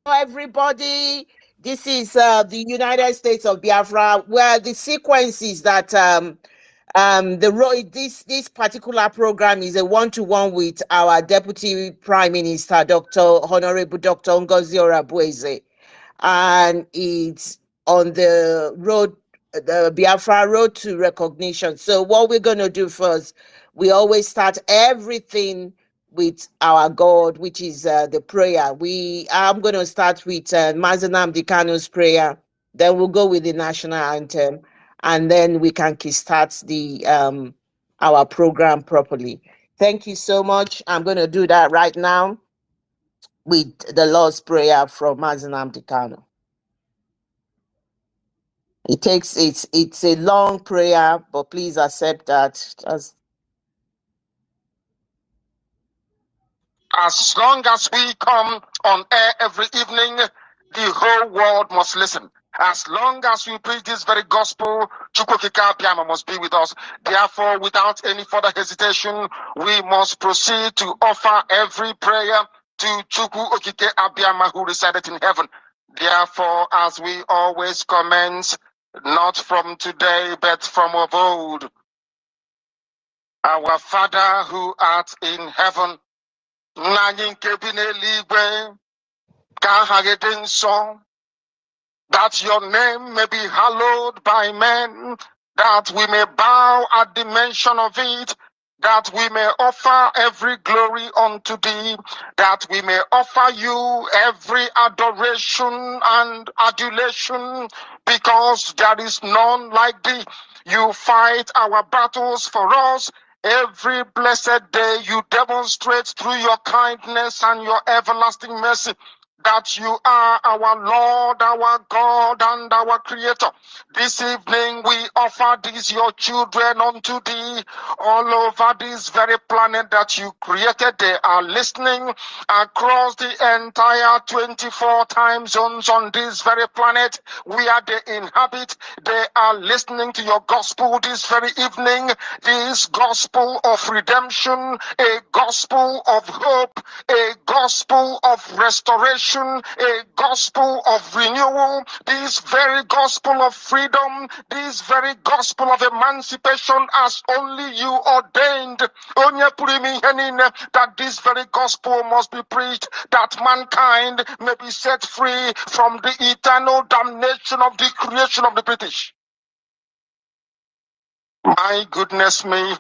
Everybody, this is the United States of Biafra, where the sequence is that this particular program is a one-to-one with our Deputy Prime Minister, Honorable Dr. Ngozi Orabueze, and it's on the road, the Biafra road to recognition. So what we're going to do first, we always start everything with our God, which is the prayer. I'm going to start with Mazi Nnamdi Kanu's prayer. Then we'll go with the national anthem, and then we can kickstart the our program properly. Thank you so much. I'm going to do that right now with the Lord's Prayer from Mazi Nnamdi Kanu. It's a long prayer, but please accept that. As long as we come on air every evening, the whole world must listen. As long as we preach this very gospel, Chukwu Okike Abiama must be with us. Therefore, without any further hesitation, we must proceed to offer every prayer to Chukwu Okike Abiama, who resided in heaven. Therefore, as we always commence, not from today, but from of old, our Father who art in heaven, that your name may be hallowed by men, that we may bow at the mention of it, that we may offer every glory unto thee, that we may offer you every adoration and adulation, because there is none like thee. You fight our battles for us. Every blessed day you demonstrate through your kindness and your everlasting mercy that you are our Lord, our God, and our Creator. This evening we offer these your children unto thee all over this very planet that you created. They are listening across the entire 24 time zones on this very planet where they inhabit. They are listening to your gospel this very evening, this gospel of redemption, a gospel of hope, a gospel of restoration, a gospel of renewal, this very gospel of freedom, this very gospel of emancipation as only you ordained. That this very gospel must be preached, that mankind may be set free from the eternal damnation of the creation of the British. My goodness me,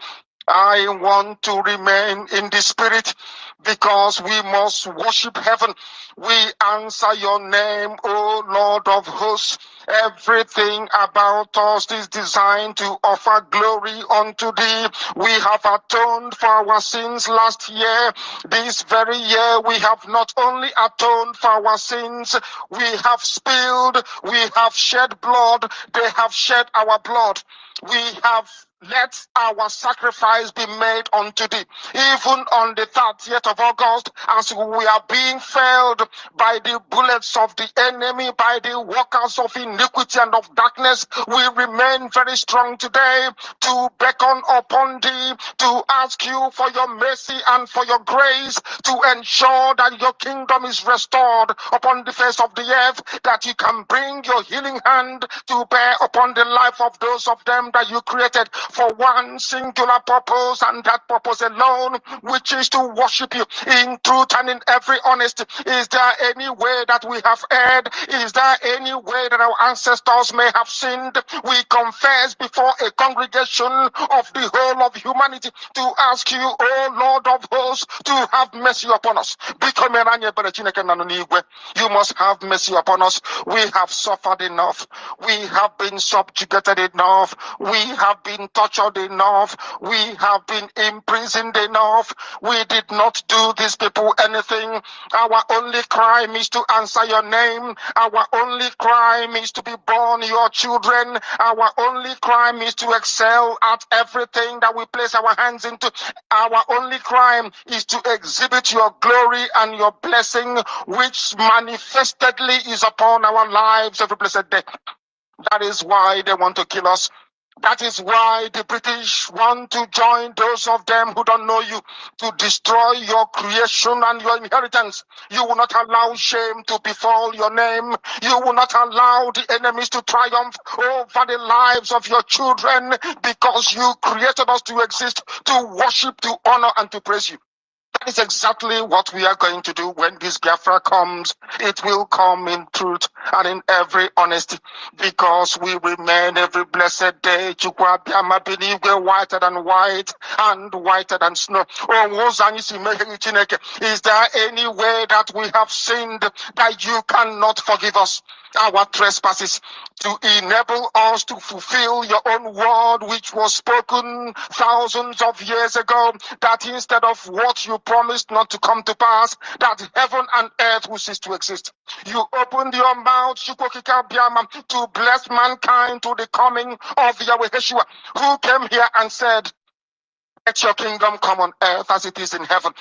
I want to remain in the spirit because we must worship heaven. We answer your name, O Lord of hosts. Everything about us is designed to offer glory unto thee. We have atoned for our sins last year. This very year we have not only atoned for our sins, we have spilled, we have shed blood, they have shed our blood. We have let our sacrifice be made unto thee. Even on the 30th of August, as we are being felled by the bullets of the enemy, by the workers of iniquity and of darkness, we remain very strong today to beckon upon thee, to ask you for your mercy and for your grace, to ensure that your kingdom is restored upon the face of the earth, that you can bring your healing hand to bear upon the life of those of them that you created for one singular purpose, and that purpose alone, which is to worship you in truth and in every honesty. Is there any way that we have erred? Is there any way that our ancestors may have sinned? We confess before a congregation of the whole of humanity to ask you, O Lord of hosts, to have mercy upon us. You must have mercy upon us. We have suffered enough. We have been subjugated enough. We have been tortured enough. We have been imprisoned enough. We did not do these people anything. Our only crime is to answer your name. Our only crime is to be born your children. Our only crime is to excel at everything that we place our hands into. Our only crime is to exhibit your glory and your blessing, which manifestedly is upon our lives every blessed day. That is why they want to kill us. That is why the British want to join those of them who don't know you to destroy your creation and your inheritance. You will not allow shame to befall your name. You will not allow the enemies to triumph over the lives of your children, because you created us to exist, to worship, to honor, and to praise you. That is exactly what we are going to do when this Biafra comes. It will come in truth and in every honesty, because we remain every blessed day whiter than white and whiter than snow. Is there any way that we have sinned that you cannot forgive us our trespasses, to enable us to fulfill your own word, which was spoken thousands of years ago, that instead of what you promised not to come to pass, that heaven and earth will cease to exist? You opened your mouth, to bless mankind to the coming of Yahweh Yeshua, who came here and said, let your kingdom come on earth as it is in heaven.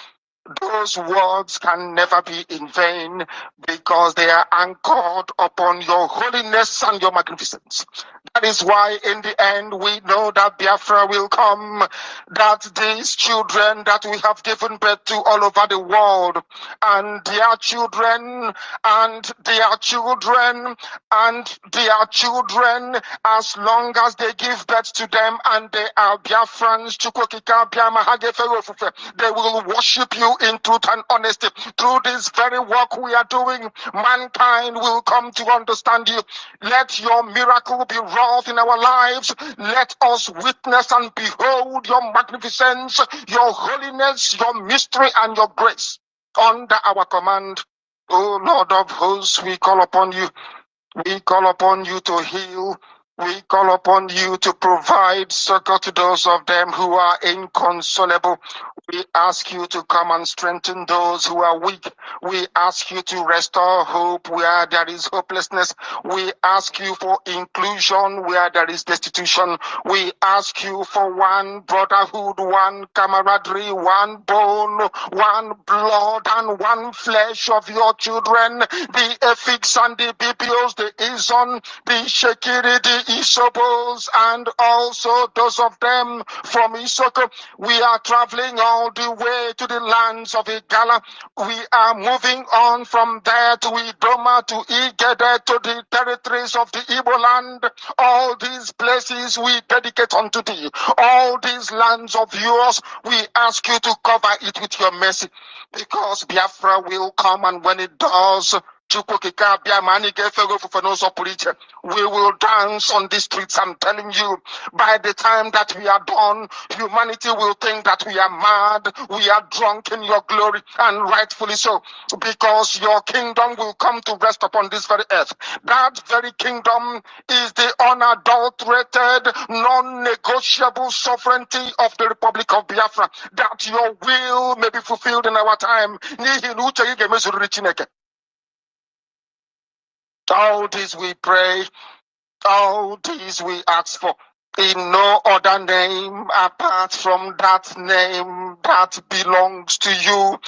Those words can never be in vain, because they are anchored upon your holiness and your magnificence. That is why in the end we know that Biafra will come, that these children that we have given birth to all over the world, and their children, and their children, and their children, as long as they give birth to them and they are Biafrans, they will worship you in truth and honesty. Through this very work we are doing, mankind will come to understand you. Let your miracle be wrought in our lives. Let us witness and behold your magnificence, your holiness, your mystery, and your grace under our command. O Lord of hosts, we call upon you. We call upon you to heal. We call upon you to provide succor to those of them who are inconsolable. We ask you to come and strengthen those who are weak. We ask you to restore hope where there is hopelessness. We ask you for inclusion where there is destitution. We ask you for one brotherhood, one camaraderie, one bone, one blood, and one flesh of your children. The Efiks and the BPOs, the Izon, the Shekiri, the Isobos, and also those of them from Isoko. We are traveling all the way to the lands of Igala. We are moving on from there to Idoma, to Igede, to the territories of the Igbo land. All these places we dedicate unto thee. All these lands of yours, we ask you to cover it with your mercy, because Biafra will come, and when it does, we will dance on the streets. I'm telling you, by the time that we are done, humanity will think that we are mad, we are drunk in your glory, and rightfully so, because your kingdom will come to rest upon this very earth. That very kingdom is the unadulterated, non-negotiable sovereignty of the Republic of Biafra, that your will may be fulfilled in our time. All this we pray, all this we ask for, in no other name apart from that name that belongs to you.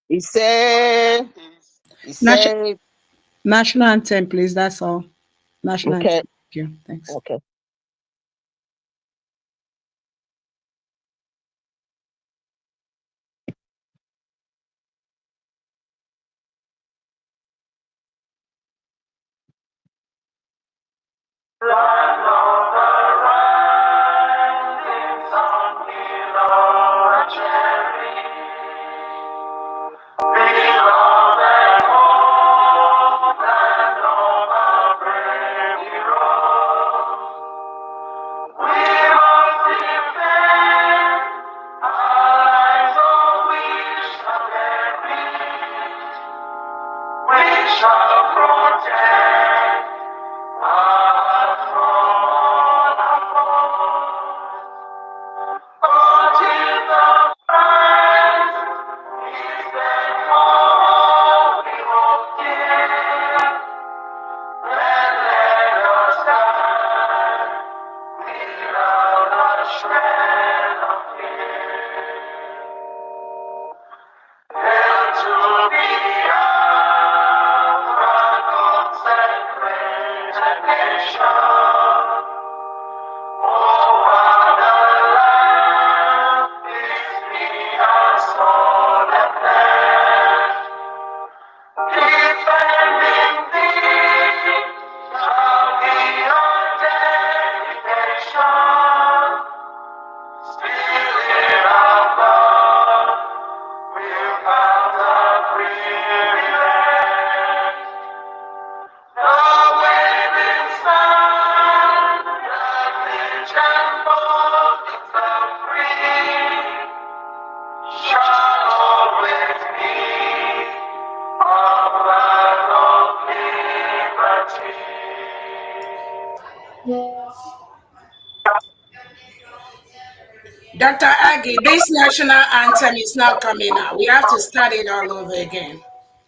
He said, National anthem, please. That's all. National okay. anthem. Thank you. Thanks. Okay. shall protect us from until the prize is set for we will give. Then let us stand without a shred of fear. Hail to the Alpha, consecrated nation. Oh, what a land is free and solemn land. Defending thee shall be our dedication. Still in our blood we'll count the privilege. The waving sun, the rich and bold, the free shall always be a flag of liberty. Dr. Aggie, this national anthem is not coming out. We have to start it all over again.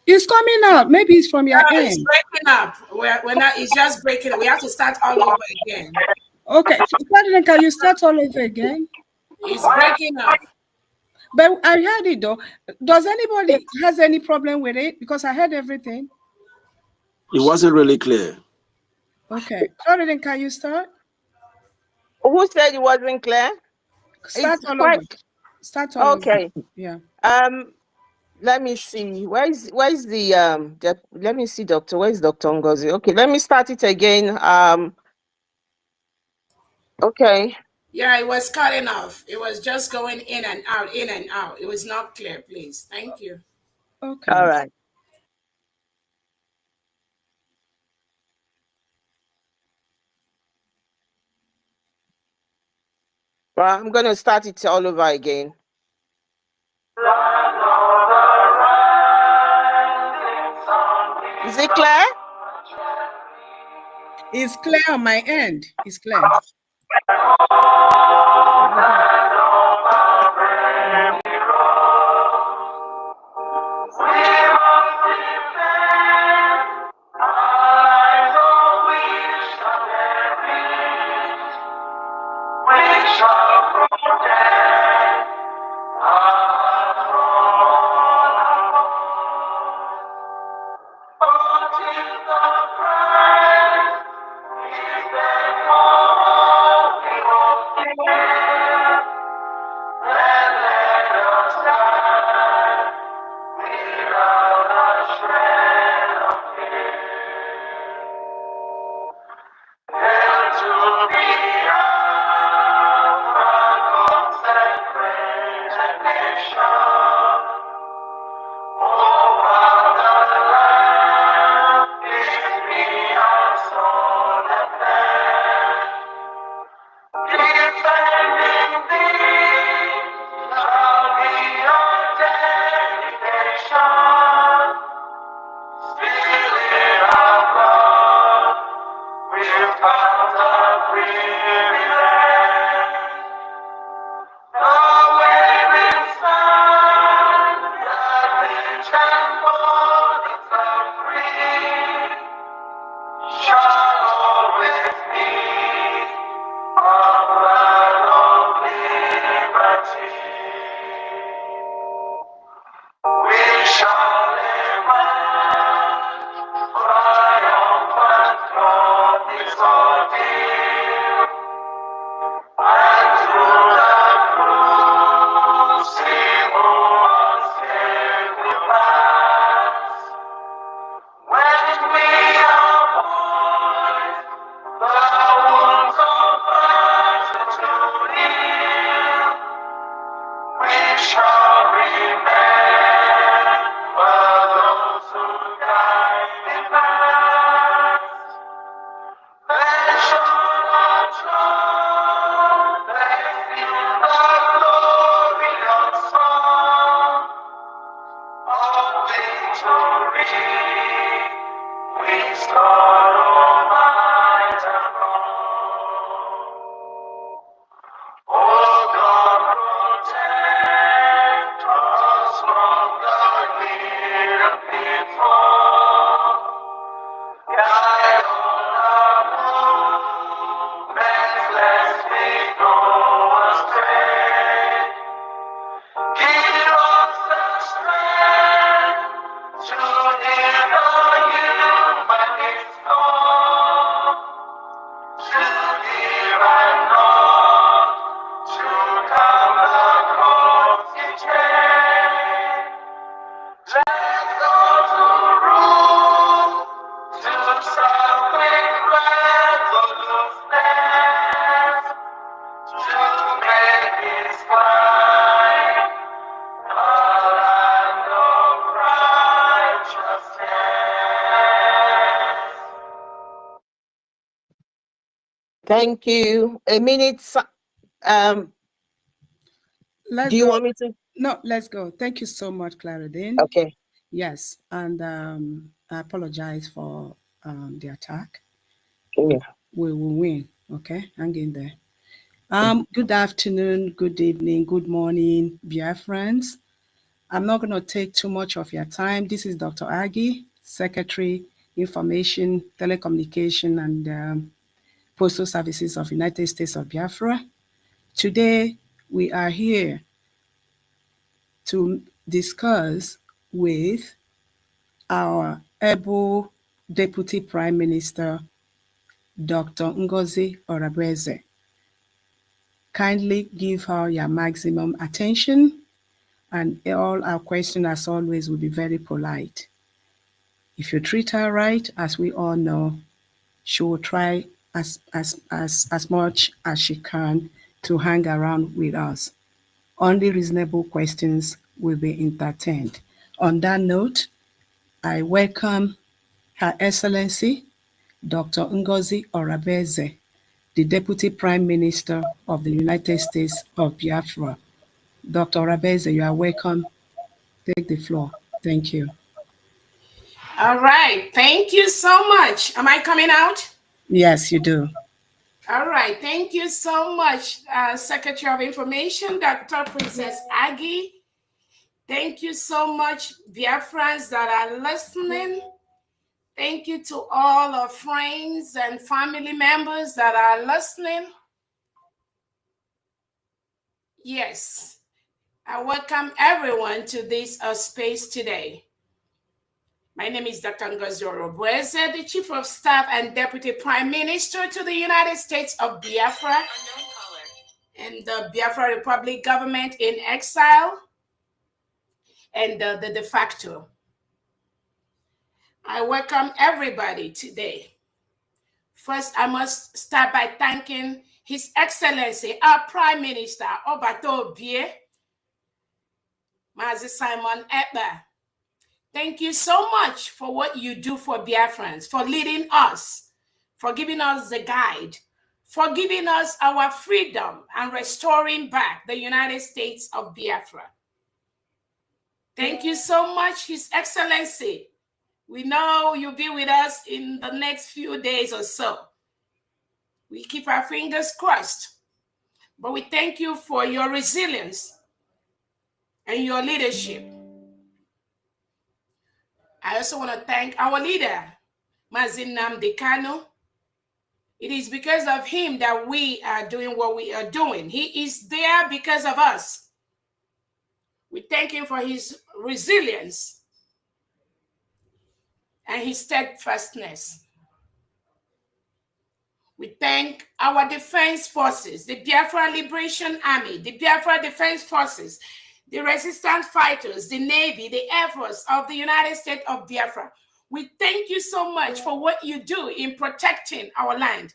It's coming out. Maybe it's from your It's end. breaking up. We're not, it's just breaking up. We have to start all over again. Okay. President, can you start all over again? It's breaking up. But I heard it though. Does anybody has any problem with it? Because I heard everything. It wasn't really clear. Okay. President, can you start? Who said it wasn't clear? Start It's all quite- over. Start all Okay. over. Yeah. Let me see. Where's the let me see, Doctor. Where's Dr. Ngozi? Okay, let me start it again. Okay. Yeah, it was cutting off. It was just going in and out, in and out. It was not clear, please. Thank you. Okay. All right. Well, I'm gonna start it all over again. Is it clear? It's clear on my end. It's clear. restore all might and all. Oh God, protect us from the near and before. Guide all our movements, lest we go astray. Give us the strength to hear the humanist call, to hear and not to come across each day. Let those who rule to serve with resoluteness, to make this fine a land of righteousness. Thank you. A minute. Let's Do you go. want me to? No, let's go. Thank you so much, Claudine. Okay. Yes, and I apologize for the attack. Yeah. We will win. Okay, hang in there. Good afternoon, good evening, good morning, Biafrans. I'm not going to take too much of your time. This is Dr. Aggie, Secretary, Information, Telecommunication, and Postal Services of United States of Biafra. Today, we are here to discuss with our able Deputy Prime Minister, Dr. Ngozi Orebeze. Kindly give her your maximum attention, and all our questions, as always, will be very polite. If you treat her right, as we all know, she will try as much as she can to hang around with us. Only reasonable questions will be entertained. On that note, I welcome Her Excellency, Dr. Ngozi Orebeze, the Deputy Prime Minister of the United States of Biafra. Dr. Orebeze, you are welcome. Take the floor. Thank you. All right. Thank you so much. Am I coming out? Yes, you do. All right. Thank you so much, Secretary of Information, Dr. Princess Aggie. Thank you so much, Biafrans that are listening. Thank you to all our friends and family members that are listening. Yes, I welcome everyone to this space today. My name is Dr. Ngozi Orebeze, the Chief of Staff and Deputy Prime Minister to the United States of Biafra and the Biafra Republic government in exile and the de facto. I welcome everybody today. First, I must start by thanking His Excellency, our Prime Minister, Obato Bie, Mazi Simon Ekpa. Thank you so much for what you do for Biafrans, for leading us, for giving us the guide, for giving us our freedom and restoring back the United States of Biafra. Thank you so much, His Excellency. We know you'll be with us in the next few days or so. We keep our fingers crossed, but we thank you for your resilience and your leadership. I also want to thank our leader, Mazi Nnamdi Kanu. It is because of him that we are doing what we are doing. He is there because of us. We thank him for his resilience and his steadfastness. We thank our defense forces, the Biafra Liberation Army, the Biafra Defense Forces, the resistance fighters, the Navy, the Air Force of the United States of Biafra. We thank you so much for what you do in protecting our land,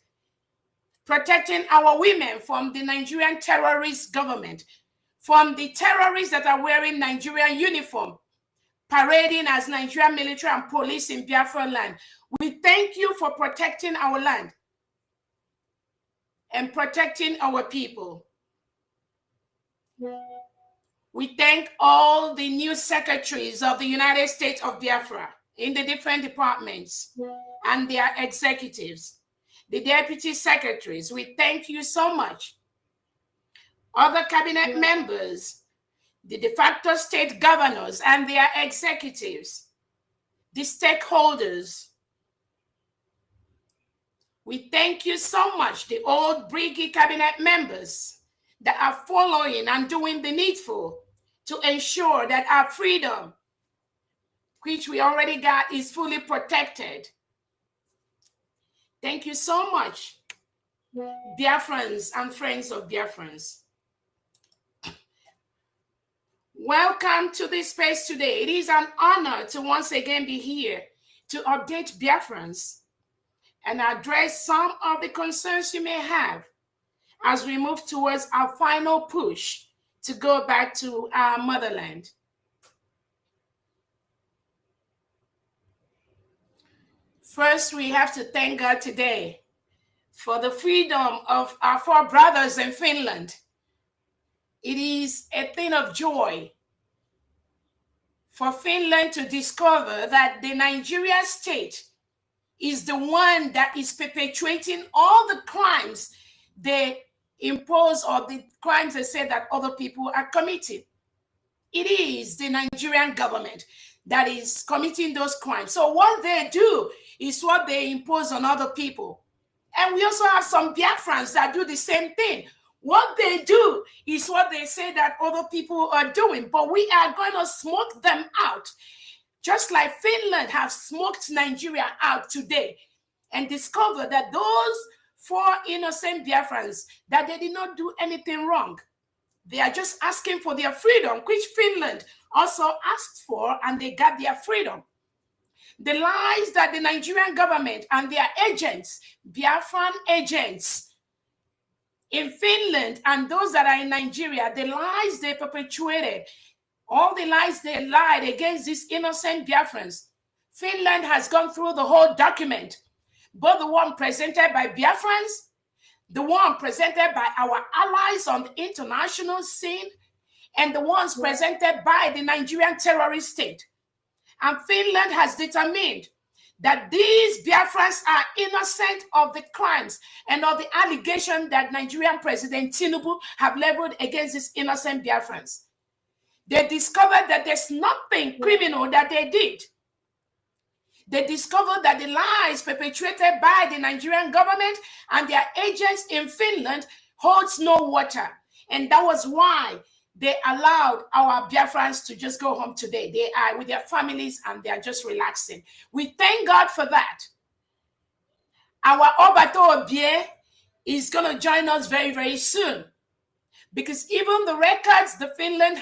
protecting our women from the Nigerian terrorist government, from the terrorists that are wearing Nigerian uniform, parading as Nigerian military and police in Biafra land. We thank you for protecting our land and protecting our people. We thank all the new secretaries of the United States of Biafra, in the different departments and their executives, the deputy secretaries, we thank you so much. Other cabinet members, the de facto state governors and their executives, the stakeholders, we thank you so much, the old Briggy cabinet members that are following and doing the needful to ensure that our freedom, which we already got, is fully protected. Thank you so much, Biafrans and friends of Biafrans. Welcome to this space today. It is an honor to once again be here to update Biafrans and address some of the concerns you may have as we move towards our final push to go back to our motherland. First, we have to thank God today for the freedom of our four brothers in Finland. It is a thing of joy for Finland to discover that the Nigeria state is the one that is perpetuating all the crimes they impose or the crimes they say that other people are committing. It is the Nigerian government that is committing those crimes. So what they do is what they impose on other people. And we also have some Biafrans that do the same thing. What they do is what they say that other people are doing, but we are going to smoke them out, just like Finland have smoked Nigeria out today and discovered that those four innocent Biafrans, that they did not do anything wrong. They are just asking for their freedom, which Finland also asked for, and they got their freedom. The lies that the Nigerian government and their agents, Biafran agents in Finland and those that are in Nigeria, the lies they perpetuated, all the lies they lied against these innocent Biafrans, Finland has gone through the whole document, both the one presented by Biafrans, the one presented by our allies on the international scene, and the ones presented by the Nigerian terrorist state. And Finland has determined that these Biafrans are innocent of the crimes and of the allegation that Nigerian President Tinubu have leveled against these innocent Biafrans. They discovered that there's nothing criminal that they did. They discovered that the lies perpetrated by the Nigerian government and their agents in Finland holds no water. And that was why they allowed our Biafrans to just go home today. They are with their families and they are just relaxing. We thank God for that. Our Obato Obie is going to join us very, very soon, because even the records the Finland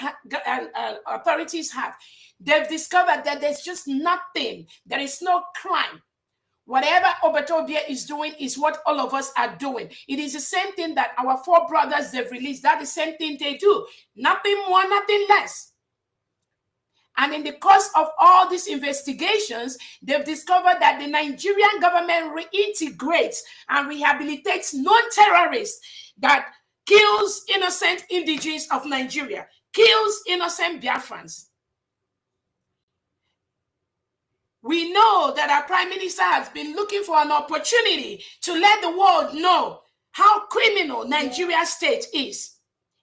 authorities have, they've discovered that there's just nothing. There is no crime. Whatever Obatobia is doing is what all of us are doing. It is the same thing that our four brothers they've released. That's the same thing they do. Nothing more, nothing less. And in the course of all these investigations, they've discovered that the Nigerian government reintegrates and rehabilitates non-terrorists that kills innocent indigenes of Nigeria, kills innocent Biafrans. We know that our Prime Minister has been looking for an opportunity to let the world know how criminal Nigeria state is.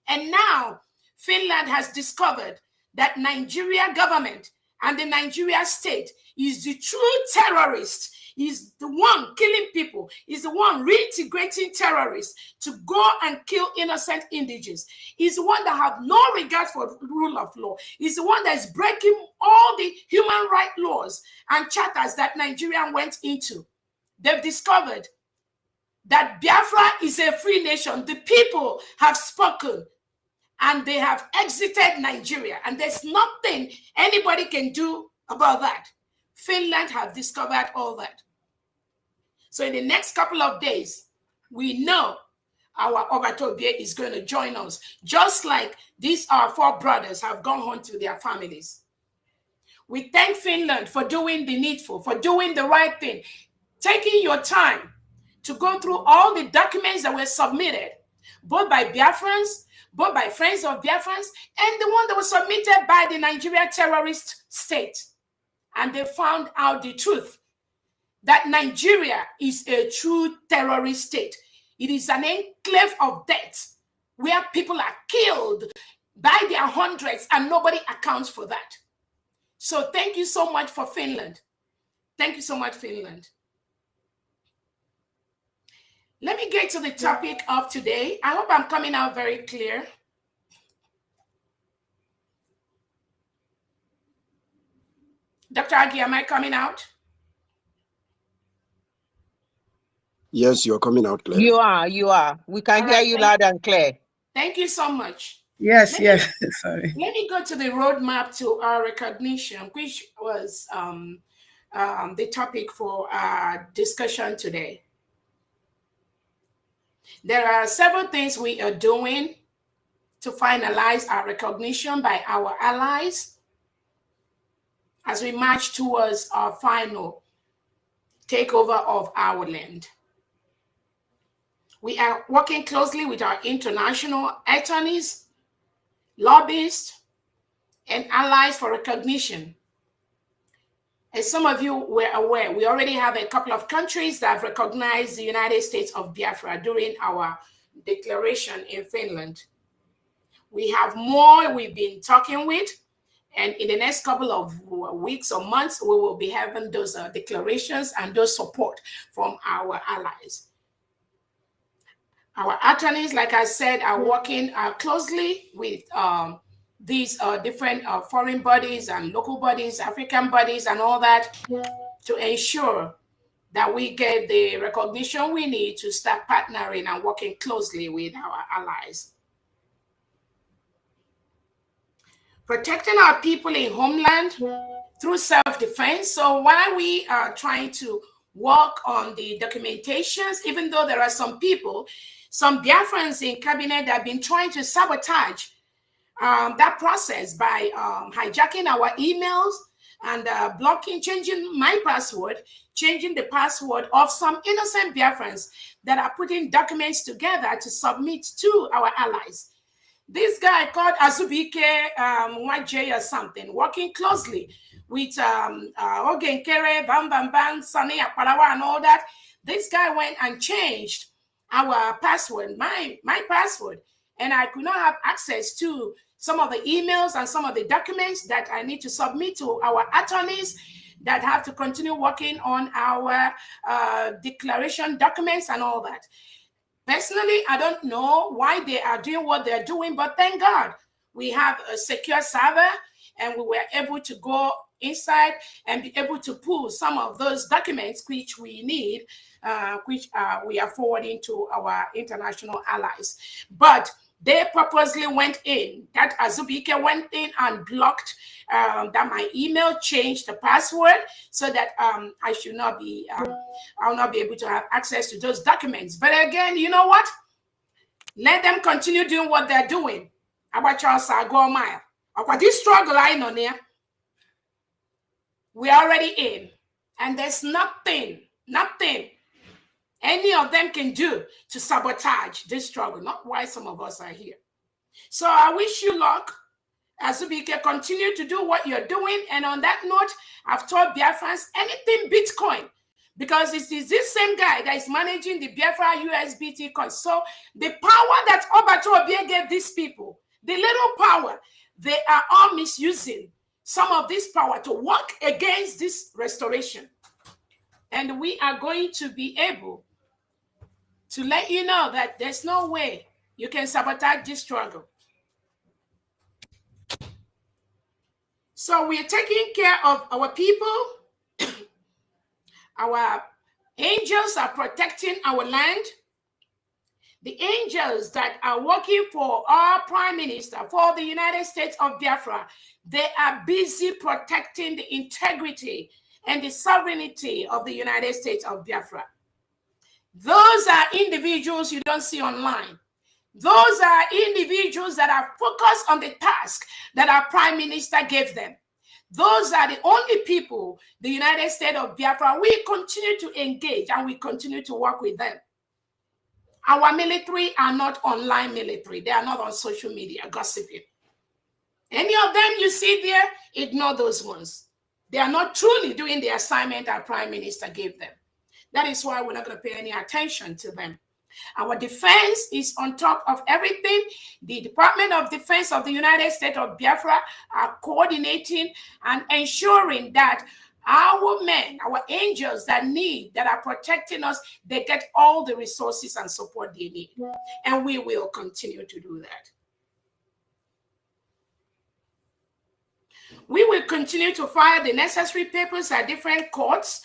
And now Finland has discovered that Nigeria government and the Nigeria state is the true terrorist, is the one killing people, is the one reintegrating terrorists to go and kill innocent indigenes. Is the one that have no regard for rule of law. Is the one that is breaking all the human rights laws and charters that Nigeria went into. They've discovered that Biafra is a free nation. The people have spoken and they have exited Nigeria, and there's nothing anybody can do about that. Finland have discovered all that. So in the next couple of days, we know our Obatobie is going to join us, just like these our four brothers have gone home to their families. We thank Finland for doing the needful, for doing the right thing, taking your time to go through all the documents that were submitted, both by Biafrans, both by friends of Biafrans, and the one that was submitted by the Nigerian terrorist state. and they found out the truth that Nigeria is a true terrorist state. It is an enclave of death where people are killed by their hundreds and nobody accounts for that. So thank you so much for Finland. Thank you so much, Finland. Let me get to the topic of today. I hope I'm coming out very clear. Dr. Agi, am I coming out? Yes, you're coming out clear. You are. We can hear you loud and clear. Thank you so much. Yes, yes. Sorry. Let me go to the roadmap to our recognition, which was the topic for our discussion today. There are several things we are doing to finalize our recognition by our allies as we march towards our final takeover of our land. We are working closely with our international attorneys, lobbyists, and allies for recognition. As some of you were aware, we already have a couple of countries that have recognized the United States of Biafra during our declaration in Finland. We have more we've been talking with, and in the next couple of weeks or months, we will be having those declarations and those support from our allies. Our attorneys, like I said, are working closely with these different foreign bodies and local bodies, African bodies, and all that to ensure that we get the recognition we need to start partnering and working closely with our allies. Protecting our people in homeland through self-defense. So while we are trying to work on the documentations, even though there are some people, some Biafrans in cabinet that have been trying to sabotage that process by hijacking our emails and blocking, changing my password, changing the password of some innocent Biafrans that are putting documents together to submit to our allies. This guy called Azubike Mwajay or something, working closely with Ogenkere, Bam, Sani Aparawa, and all that. This guy went and changed our password, my password, and I could not have access to some of the emails and some of the documents that I need to submit to our attorneys that have to continue working on our declaration documents and all that. Personally, I don't know why they are doing what they're doing, but thank God we have a secure server and we were able to go inside and be able to pull some of those documents which we need, which we are forwarding to our international allies. But they purposely went in, that Azubike went in and blocked that my email, changed the password so that I should not be, I'll not be able to have access to those documents. But again, you know what? Let them continue doing what they're doing. About Charles go mile. About this struggle I know there, we're already in. And there's nothing any of them can do to sabotage this struggle, not why some of us are here. So I wish you luck. Azubike, continue to do what you're doing. And on that note, I've told Biafrans anything Bitcoin, because it is this same guy that is managing the Biafra USBT coin. So the power that Obato Obie gave these people, the little power, they are all misusing some of this power to work against this restoration. And we are going to be able to let you know that there's no way you can sabotage this struggle. So we are taking care of our people. Our angels are protecting our land. The angels that are working for our prime minister, for the United States of Biafra, they are busy protecting the integrity and the sovereignty of the United States of Biafra. Those are individuals you don't see online. Those are individuals that are focused on the task that our prime minister gave them. Those are the only people, the United States of Biafra, we continue to engage and we continue to work with them. Our military are not online military. They are not on social media gossiping. Any of them you see there, ignore those ones. They are not truly doing the assignment our Prime Minister gave them. That is why we're not going to pay any attention to them. Our defense is on top of everything. The Department of Defense of the United States of Biafra are coordinating and ensuring that our men, our angels that are protecting us, they get all the resources and support they need. And we will continue to do that. We will continue to file the necessary papers at different courts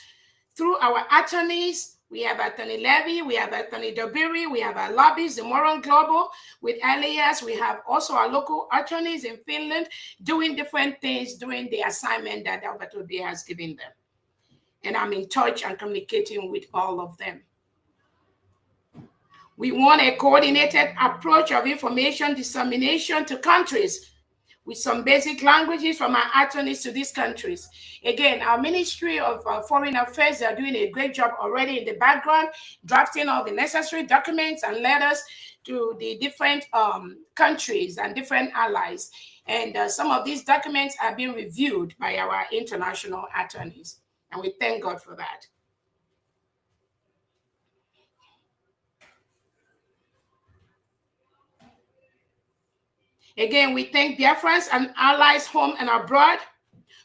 through our attorneys. We have Attorney Levy, we have Attorney Dobiri, we have our lobbyists, the Moron Global with Elias. We have also our local attorneys in Finland doing different things, doing the assignment that Albert Obi has given them. And I'm in touch and communicating with all of them. We want a coordinated approach of information dissemination to countries with some basic languages from our attorneys to these countries. Again, our Ministry of Foreign Affairs are doing a great job already in the background, drafting all the necessary documents and letters to the different countries and different allies. And some of these documents are being reviewed by our international attorneys. And we thank God for that. Again, we thank Biafrans and allies home and abroad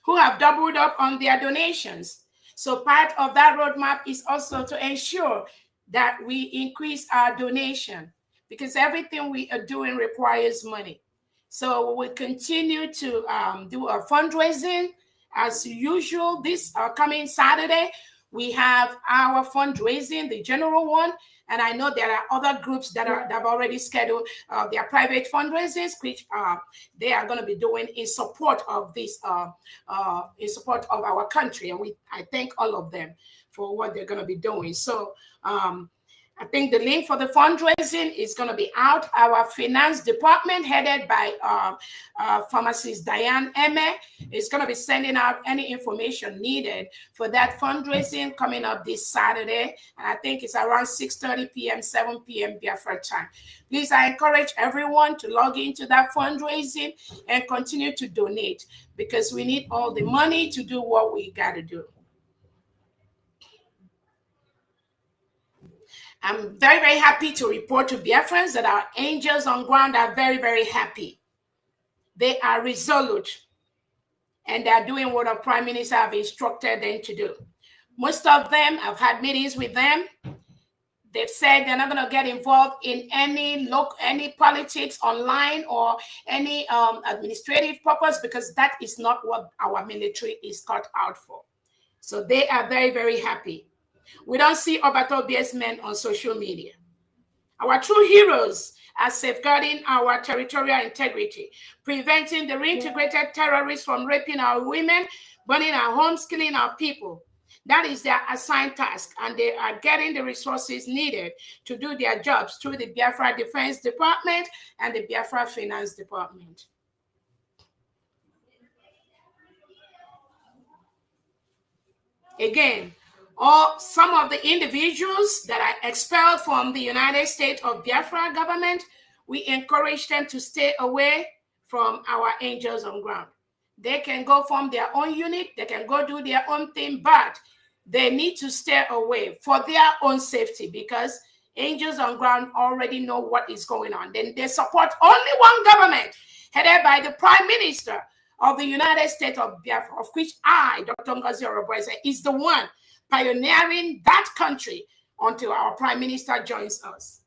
who have doubled up on their donations. So part of that roadmap is also to ensure that we increase our donation, because everything we are doing requires money. So we will continue to do a fundraising as usual. This coming Saturday, we have our fundraising, the general one. And I know there are other groups that have already scheduled their private fundraisers, which they are going to be doing in support of this, in support of our country. And I thank all of them for what they're going to be doing. So I think the link for the fundraising is going to be out. Our finance department, headed by pharmacist Diane Eme, is going to be sending out any information needed for that fundraising coming up this Saturday. And I think it's around 6:30 p.m., 7 p.m. Biafra time. Please, I encourage everyone to log into that fundraising and continue to donate, because we need all the money to do what we got to do. I'm very, very happy to report to Biafrans that our angels on ground are very, very happy. They are resolute, and they are doing what our Prime Minister have instructed them to do. Most of them, I've had meetings with them. They've said they're not going to get involved in any politics online or any administrative purpose, because that is not what our military is cut out for. So they are very, very happy. We don't see Obatobi's men on social media. Our true heroes are safeguarding our territorial integrity, preventing the reintegrated terrorists from raping our women, burning our homes, killing our people. That is their assigned task, and they are getting the resources needed to do their jobs through the Biafra Defense Department and the Biafra Finance Department. Again, some of the individuals that are expelled from the United States of Biafra government, we encourage them to stay away from our angels on ground. They can go form their own unit, they can go do their own thing, but they need to stay away for their own safety, because angels on ground already know what is going on. Then they support only one government, headed by the Prime Minister of the United States of Biafra, of which I, Dr. Ngozi Oroboeze, is the one pioneering that country until our Prime Minister joins us.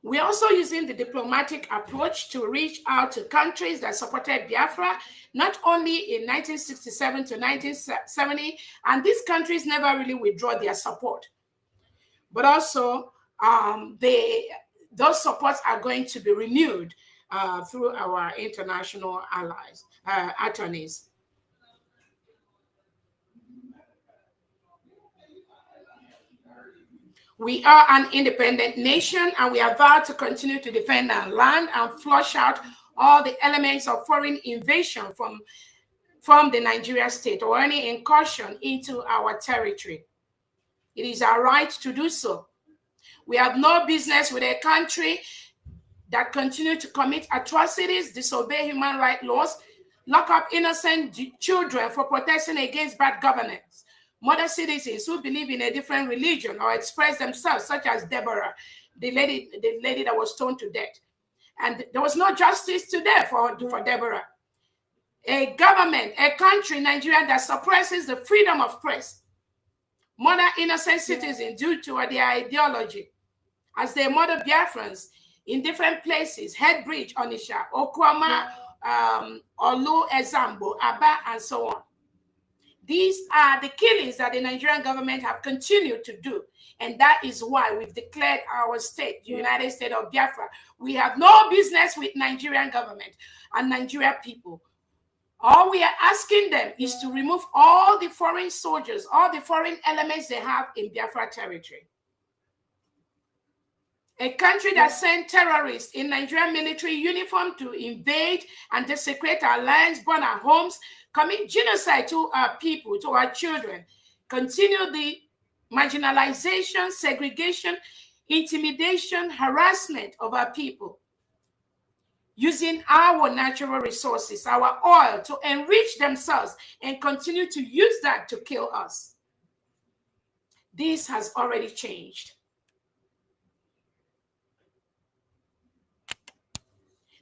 We're also using the diplomatic approach to reach out to countries that supported Biafra, not only in 1967 to 1970, and these countries never really withdraw their support, but also those supports are going to be renewed through our international allies, attorneys. We are an independent nation, and we are vowed to continue to defend our land and flush out all the elements of foreign invasion from the Nigeria state or any incursion into our territory. It is our right to do so. We have no business with a country that continue to commit atrocities, disobey human rights laws, lock up innocent children for protesting against bad governance. Modern citizens who believe in a different religion or express themselves, such as Deborah, the lady that was stoned to death. And there was no justice today for Deborah. A government, a country, Nigeria, that suppresses the freedom of press. Murder innocent citizens due to their ideology, as they murder Biafrans in different places, Headbridge, Onisha, Okwama, Olu, Ezambo, Aba, and so on. These are the killings that the Nigerian government have continued to do. And that is why we've declared our state, the United States of Biafra. We have no business with Nigerian government and Nigerian people. All we are asking them is to remove all the foreign soldiers, all the foreign elements they have in Biafra territory. A country that sent terrorists in Nigerian military uniform to invade and desecrate our lands, burn our homes, commit genocide to our people, to our children, continue the marginalization, segregation, intimidation, harassment of our people, using our natural resources, our oil, to enrich themselves and continue to use that to kill us. This has already changed.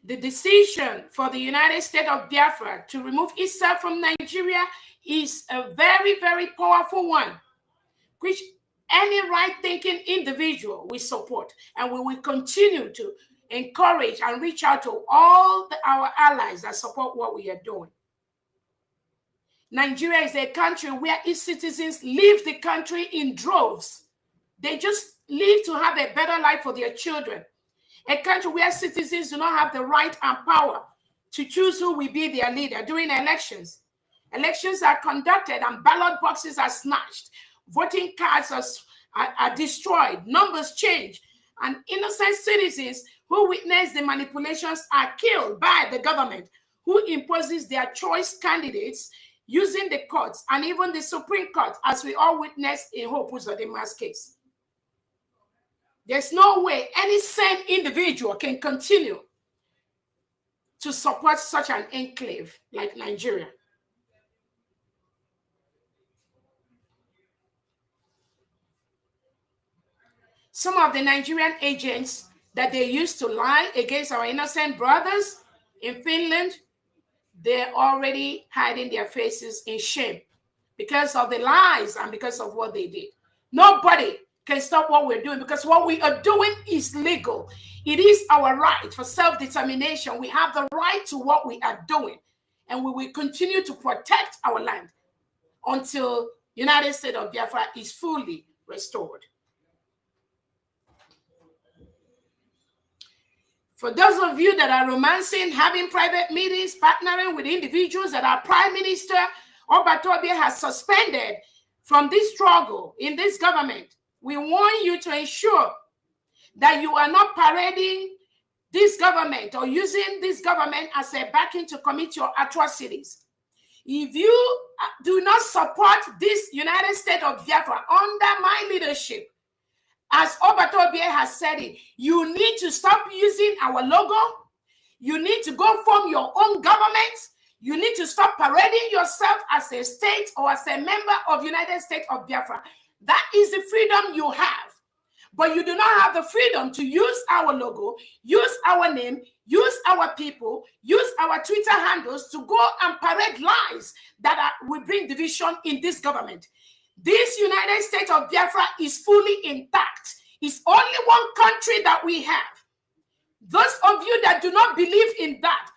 The decision for the United States of Biafra to remove itself from Nigeria is a very, very powerful one, which any right-thinking individual will support, and we will continue to encourage and reach out to all our allies that support what we are doing. Nigeria is a country where its citizens leave the country in droves. They just leave to have a better life for their children. A country where citizens do not have the right and power to choose who will be their leader during elections. Elections are conducted and ballot boxes are snatched. Voting cards are destroyed. Numbers change. And innocent citizens who witness the manipulations are killed by the government, who imposes their choice candidates using the courts and even the Supreme Court, as we all witnessed in Hope Uzodimma's case. There's no way any sane individual can continue to support such an enclave like Nigeria. Some of the Nigerian agents that they used to lie against our innocent brothers in Finland, they're already hiding their faces in shame because of the lies and because of what they did. Nobody can stop what we're doing, because what we are doing is legal. It is our right for self-determination. We have the right to what we are doing, and we will continue to protect our land until United States of Biafra is fully restored. For those of you that are romancing, having private meetings, partnering with individuals that our Prime Minister Obatobie has suspended from this struggle in this government, we want you to ensure that you are not parading this government or using this government as a backing to commit your atrocities. If you do not support this United States of Biafra under my leadership, as Obatobie has said it, you need to stop using our logo. You need to go form your own government. You need to stop parading yourself as a state or as a member of United States of Biafra. That is the freedom you have. But you do not have the freedom to use our logo, use our name, use our people, use our Twitter handles to go and parade lies that will bring division in this government. This United States of Biafra is fully intact. It's only one country that we have. Those of you that do not believe in that,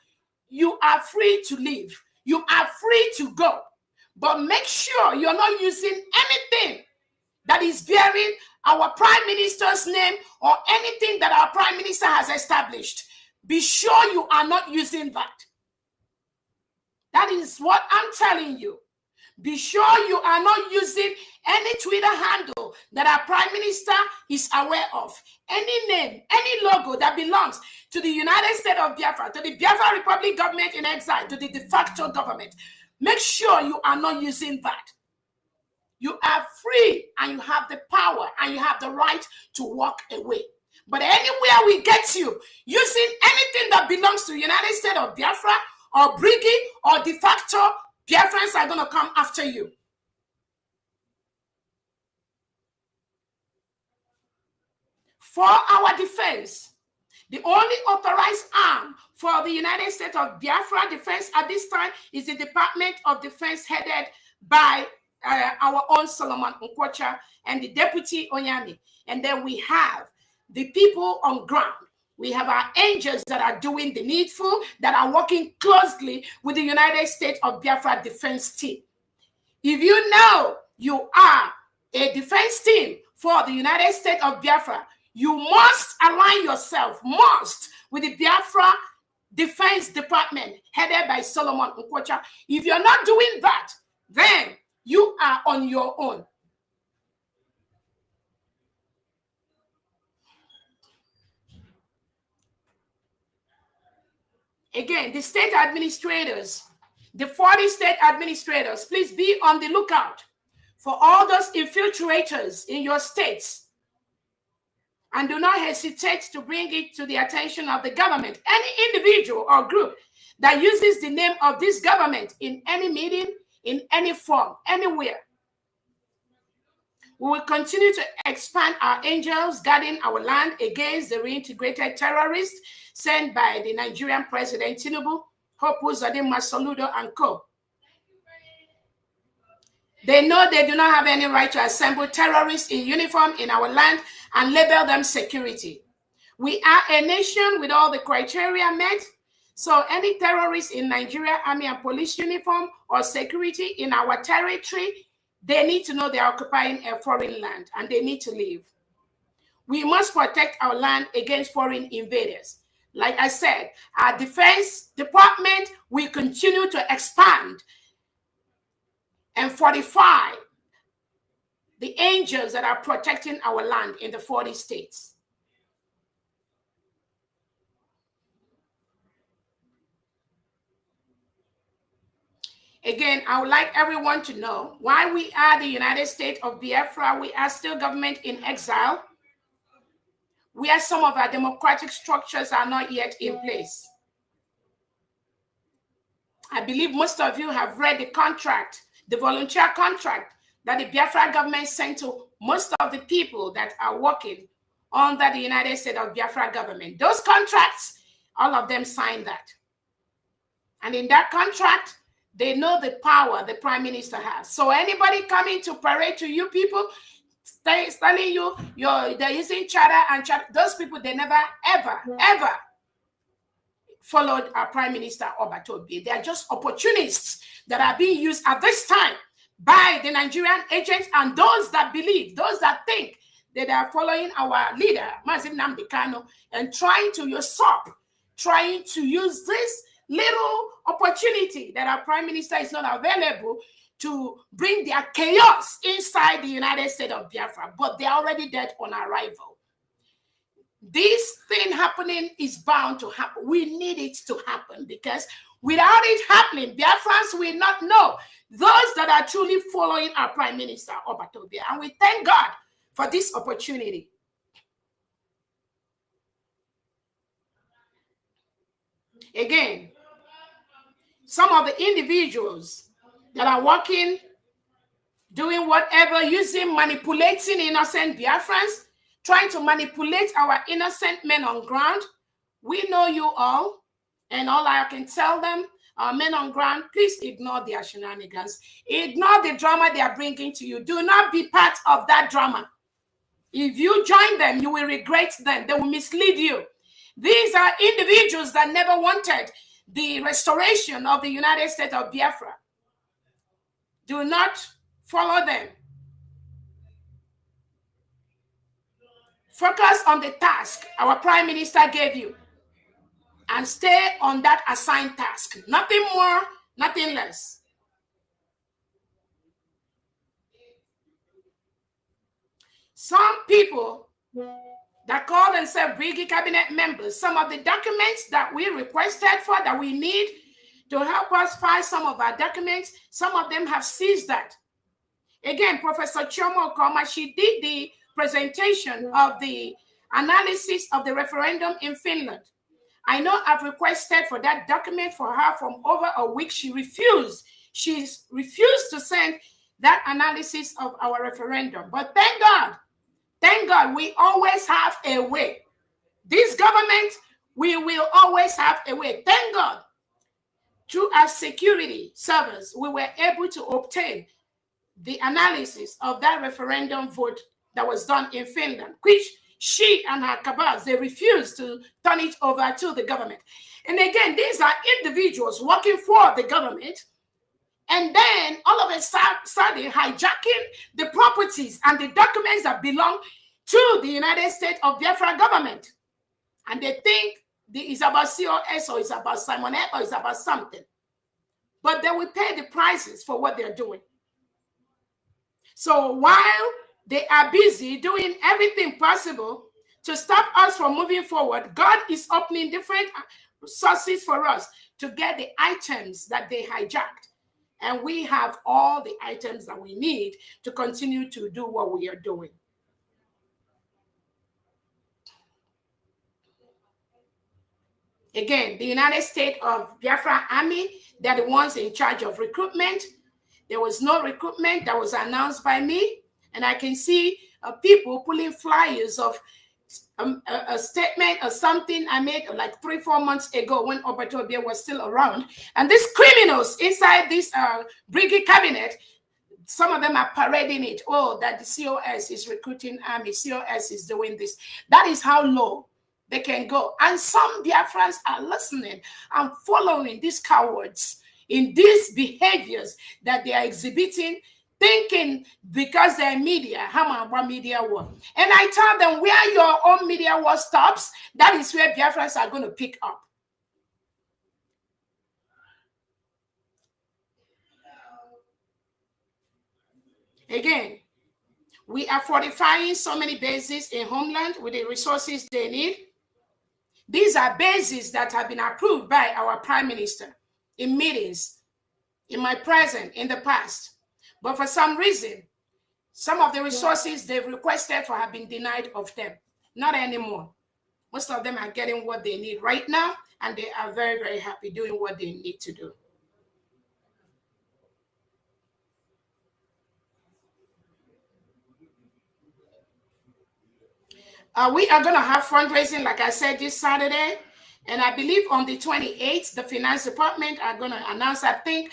you are free to leave. You are free to go. But make sure you're not using anything that is bearing our Prime Minister's name or anything that our Prime Minister has established. Be sure you are not using that. That is what I'm telling you. Be sure you are not using any Twitter handle that our Prime Minister is aware of. Any name, any logo that belongs to the United States of Biafra, to the Biafra Republic government in exile, to the de facto government. Make sure you are not using that. You are free and you have the power and you have the right to walk away. But anywhere we get you using anything that belongs to the United States of Biafra or Briggy or de facto, Biafrans are going to come after you. For our defense, the only authorized arm for the United States of Biafra defense at this time is the Department of Defense headed by our own Solomon Nkwocha and the Deputy Onyami. And then we have the people on ground. We have our angels that are doing the needful, that are working closely with the United States of Biafra defense team. If you know you are a defense team for the United States of Biafra, you must align yourself, with the Biafra Defense Department headed by Solomon Nkwocha. If you're not doing that, then you are on your own. Again, the state administrators, the 40 state administrators, please be on the lookout for all those infiltrators in your states. And do not hesitate to bring it to the attention of the government. Any individual or group that uses the name of this government in any meeting, in any form, anywhere. We will continue to expand our angels guarding our land against the reintegrated terrorists sent by the Nigerian President Tinubu, Hope Uzodinma Soludo, and co. They know they do not have any right to assemble terrorists in uniform in our land and label them security. We are a nation with all the criteria met. So any terrorists in Nigeria Army and Police uniform or security in our territory, they need to know they are occupying a foreign land and they need to leave. We must protect our land against foreign invaders. Like I said, our defense department will continue to expand and fortify the angels that are protecting our land in the 40 states. Again, I would like everyone to know why we are the United States of Biafra. We are still government in exile, where some of our democratic structures are not yet in place. I believe most of you have read the contract, the volunteer contract that the Biafra government sent to most of the people that are working under the United States of Biafra government. Those contracts, all of them signed that. And in that contract, they know the power the prime minister has. So anybody coming to parade to you people, telling you they're using charter and charter, those people, they never, ever followed our prime minister Obatobi. They are just opportunists that are being used at this time by the Nigerian agents and those that believe, those that think that they are following our leader, Mazin Nnamdi Kanu, and trying to usurp, trying to use this little opportunity that our prime minister is not available to bring their chaos inside the United States of Biafra, but they're already dead on arrival. This thing happening is bound to happen. We need it to happen because without it happening, Biafrans will not know those that are truly following our prime minister, Obatobi. And we thank God for this opportunity. Again, some of the individuals that are working, doing whatever, manipulating innocent Biafrans, trying to manipulate our innocent men on ground. We know you all, and all I can tell them, our men on ground, please ignore their shenanigans. Ignore the drama they are bringing to you. Do not be part of that drama. If you join them, you will regret them. They will mislead you. These are individuals that never wanted the restoration of the United States of Biafra. Do not follow them. Focus on the task our prime minister gave you and stay on that assigned task. Nothing more, nothing less. Some people that call themselves Briggy cabinet members, some of the documents that we requested for, that we need to help us file some of our documents, some of them have seized that. Again, Professor Chioma Okoma, she did the presentation of the analysis of the referendum in Finland. I know I've requested for that document for her from over a week. She refused. She's refused to send that analysis of our referendum. But thank God, we always have a way. This government, we will always have a way. Thank God, through our security servers, we were able to obtain the analysis of that referendum vote that was done in Finland, which she and her cabals, they refused to turn it over to the government. And again, these are individuals working for the government, and then all of a sudden hijacking the properties and the documents that belong to the United States of Biafra government. And they think it's about COS or it's about Simon X or it's about something. But they will pay the prices for what they're doing. So while they are busy doing everything possible to stop us from moving forward, God is opening different sources for us to get the items that they hijacked. And we have all the items that we need to continue to do what we are doing. Again, the United States of Biafra Army, they're the ones in charge of recruitment. There was no recruitment that was announced by me. And I can see people pulling flyers of a statement or something I made like 3-4 months ago when Obatobia was still around. And these criminals inside this brigade cabinet, some of them are parading it. Oh, that the COS is recruiting army. COS is doing this. That is how low they can go. And some Biafrans are listening and following these cowards in these behaviors that they are exhibiting, thinking because they're media, how about media war? And I tell them, where your own media war stops, that is where Biafrans are going to pick up. Again, we are fortifying so many bases in homeland with the resources they need. These are bases that have been approved by our prime minister in meetings, in my presence, in the past. But for some reason, some of the resources they've requested for have been denied of them. Not anymore. Most of them are getting what they need right now, and they are very, very happy doing what they need to do. We are going to have fundraising, like I said, this Saturday. And I believe on the 28th, the finance department are going to announce, I think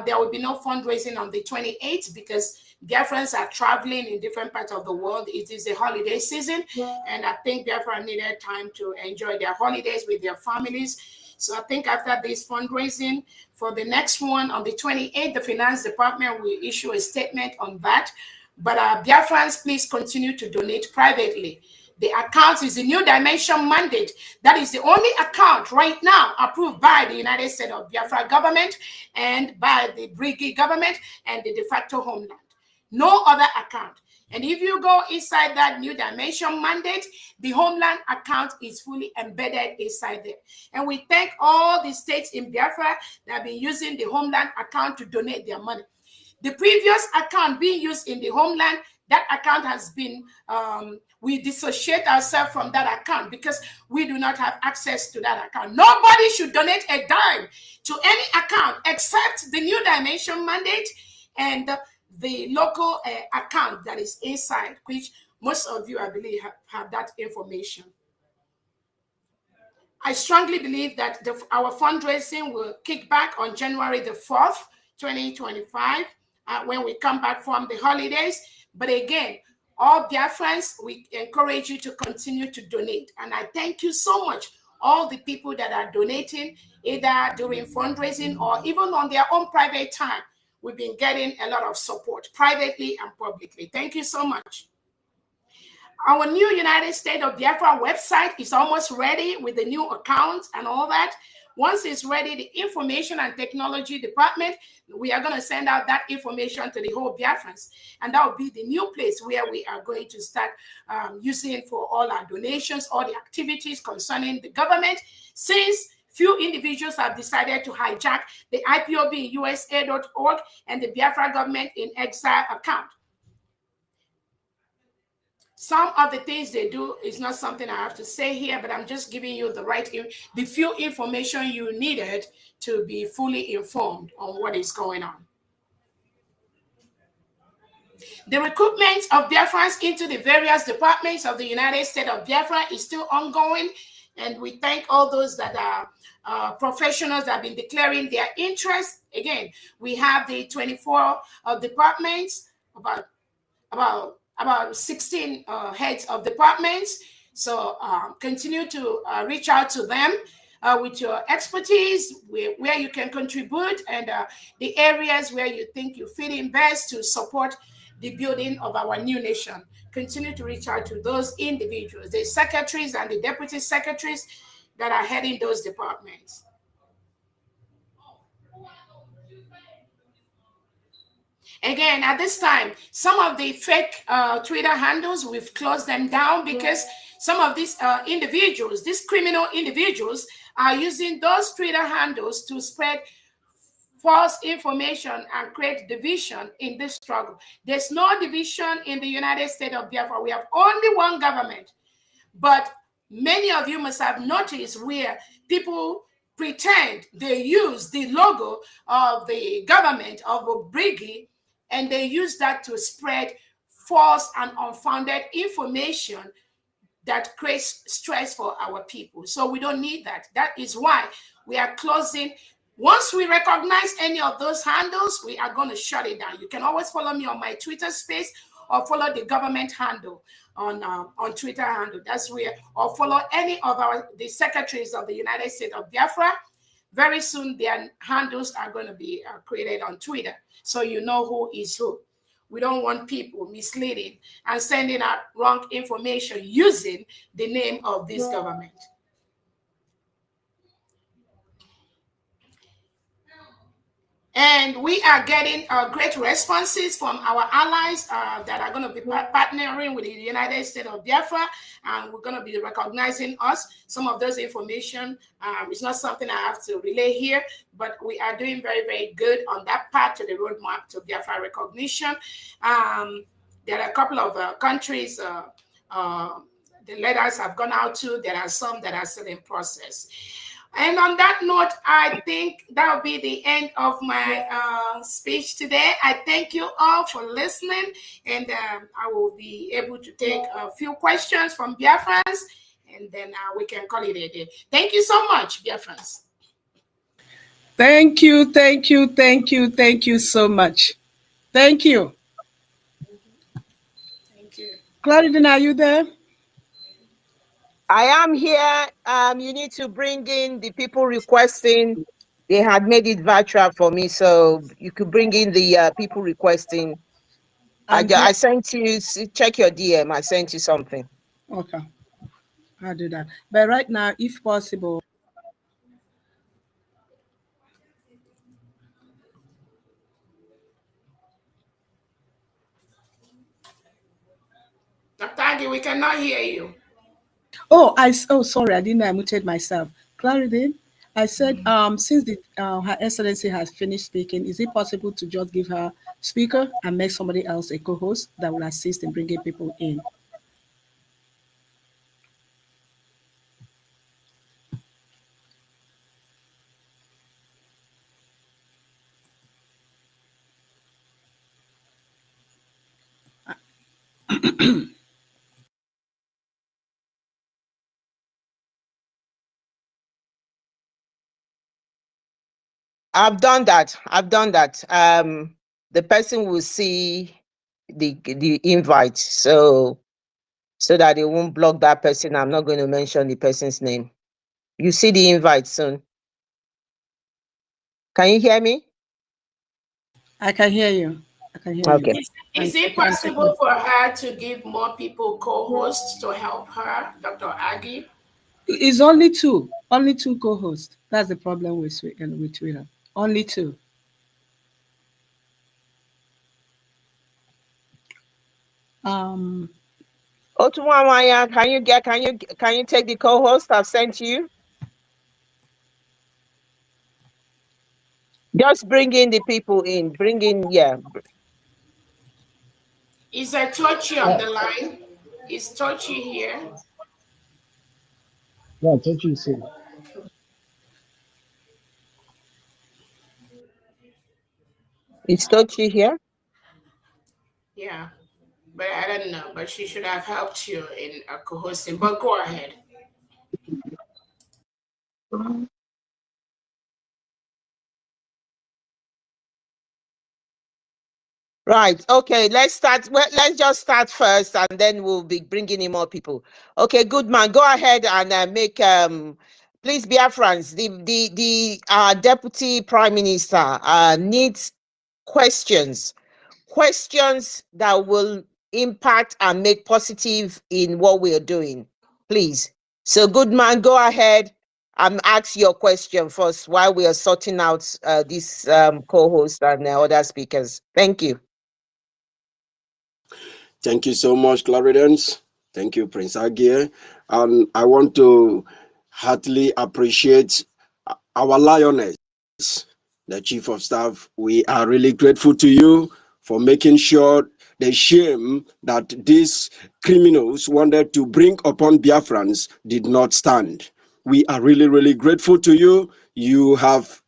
there will be no fundraising on the 28th because Biafrans are traveling in different parts of the world. It is a holiday season. And I think Biafra needed time to enjoy their holidays with their families. So I think after this fundraising, for the next one on the 28th, the finance department will issue a statement on that. But Biafrans, please continue to donate privately. The account is the New Dimension mandate. That is the only account right now approved by the United States of Biafra government and by the brigade government and the de facto homeland. No other account. And if you go inside that New Dimension mandate, the homeland account is fully embedded inside there. And we thank all the states in Biafra that have been using the homeland account to donate their money. The previous account being used in the homeland, that account has been, we dissociate ourselves from that account because we do not have access to that account. Nobody should donate a dime to any account except the New Dimension mandate and the local account that is inside, which most of you, I believe, have that information. I strongly believe that our fundraising will kick back on January the 4th, 2025, when we come back from the holidays. But again, all Biafrans, we encourage you to continue to donate. And I thank you so much, all the people that are donating, either during fundraising or even on their own private time. We've been getting a lot of support, privately and publicly. Thank you so much. Our new United States of Biafra website is almost ready with the new account and all that. Once it's ready, the Information and Technology Department, we are going to send out that information to the whole Biafrans. And that will be the new place where we are going to start using for all our donations, all the activities concerning the government, since few individuals have decided to hijack the IPOBUSA.org and the Biafra Government in Exile account. Some of the things they do is not something I have to say here, but I'm just giving you the few information you needed to be fully informed on what is going on. The recruitment of Biafrans into the various departments of the United States of Biafra is still ongoing, and we thank all those that are professionals that have been declaring their interest. Again, we have the 24 departments, about 16 heads of departments. So continue to reach out to them with your expertise, where you can contribute, and the areas where you think you fit in best to support the building of our new nation. Continue to reach out to those individuals, the secretaries and the deputy secretaries that are heading those departments. Again, at this time, some of the fake Twitter handles, we've closed them down because some of these individuals, these criminal individuals, are using those Twitter handles to spread false information and create division in this struggle. There's no division in the United States of Biafra. We have only one government. But many of you must have noticed where people pretend they use the logo of the government of Obrigi, and they use that to spread false and unfounded information that creates stress for our people. So we don't need that. That is why we are closing. Once we recognize any of those handles, we are going to shut it down. You can always follow me on my Twitter space, or follow the government handle on Twitter handle. That's where, or follow any of the secretaries of the United States of Biafra. Very soon, their handles are going to be created on Twitter, so you know who is who. We don't want people misleading and sending out wrong information using the name of this government. And we are getting great responses from our allies that are going to be partnering with the United States of Biafra, and we're going to be recognizing us. Some of those information is not something I have to relay here, but we are doing very, very good on that part to the roadmap to Biafra recognition. There are a couple of countries the letters have gone out to. There are some that are still in process. And on that note, I think that will be the end of my speech today. I thank you all for listening, and I will be able to take a few questions from Biafrans, and then we can call it a day. Thank you so much, Biafrans. Thank you, thank you, thank you, thank you so much. Thank you. Thank you. Clarendon, are you there? I am here. You need to bring in the people requesting. They had made it virtual for me, so you could bring in the people requesting. I sent you, check your DM. I sent you something. Okay, I'll do that. But right now, if possible, Dr. Agi, we cannot hear you. Oh, sorry, I didn't know I muted myself. Clarendon, I said, since Her Excellency has finished speaking, is it possible to just give her speaker and make somebody else a co-host that will assist in bringing people in? I've done that. The person will see the invite, so that it won't block that person. I'm not going to mention the person's name. You see the invite soon. Can you hear me? I can hear you. Okay. Is it possible for her to give more people co-hosts to help her, Dr. Agi? It's only two co-hosts. That's the problem with Twitter. Only two. Otumwamaya, can you take the co-host I've sent you? Just bring in the people in. Is Atochi on the line? Is Tochi here? Yeah, Tochi is here. Is Tochi here? Yeah, but I don't know. But she should have helped you in co-hosting. But go ahead. Right. Okay. Let's start. Well, let's just start first, and then we'll be bringing in more people. Okay. Good man. Go ahead and make please, Biafrans. The Deputy Prime Minister needs questions that will impact and make positive in what we are doing. Please. So, good man. Go ahead and ask your question first while we are sorting out this co-host and other speakers. Thank you. Thank you so much, Claridence. Thank you, Prince Agie. And I want to heartily appreciate our lioness, the Chief of Staff. We are really grateful to you for making sure the shame that these criminals wanted to bring upon Biafrans did not stand. We are really, really grateful to you. You have,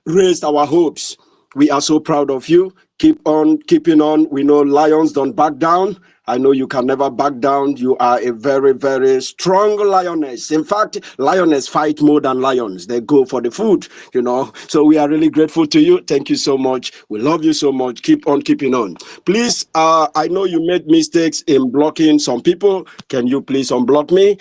raised our hopes. We are so proud of you. Keep on keeping on. We know lions don't back down. I know you can never back down. You are a very, very strong lioness. In fact, lioness fight more than lions. They go for the food, So we are really grateful to you. Thank you so much. We love you so much. Keep on keeping on. Please, I know you made mistakes in blocking some people. Can you please unblock me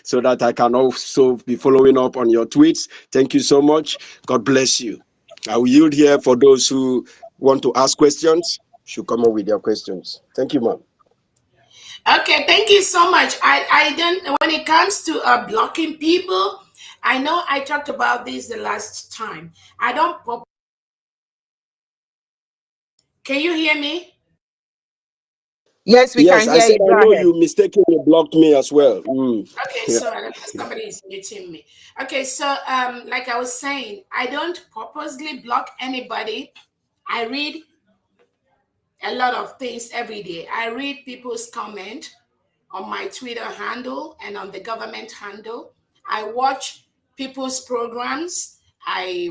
so that I can also be following up on your tweets? Thank you so much. God bless you. I will yield here for those who want to ask questions. Should come up with their questions. Thank you, ma'am. Okay, thank you so much. I don't, when it comes to blocking people, I know I talked about this the last time. I don't. Can you hear me? Yes, we Yes, can I hear said you. I Go know ahead. you mistakenly blocked me as well. Okay, Yeah. so somebody is muting me. Okay, so like I was saying, I don't purposely block anybody. I read a lot of things every day. I read people's comment on my Twitter handle and on the government handle. I watch people's programs. I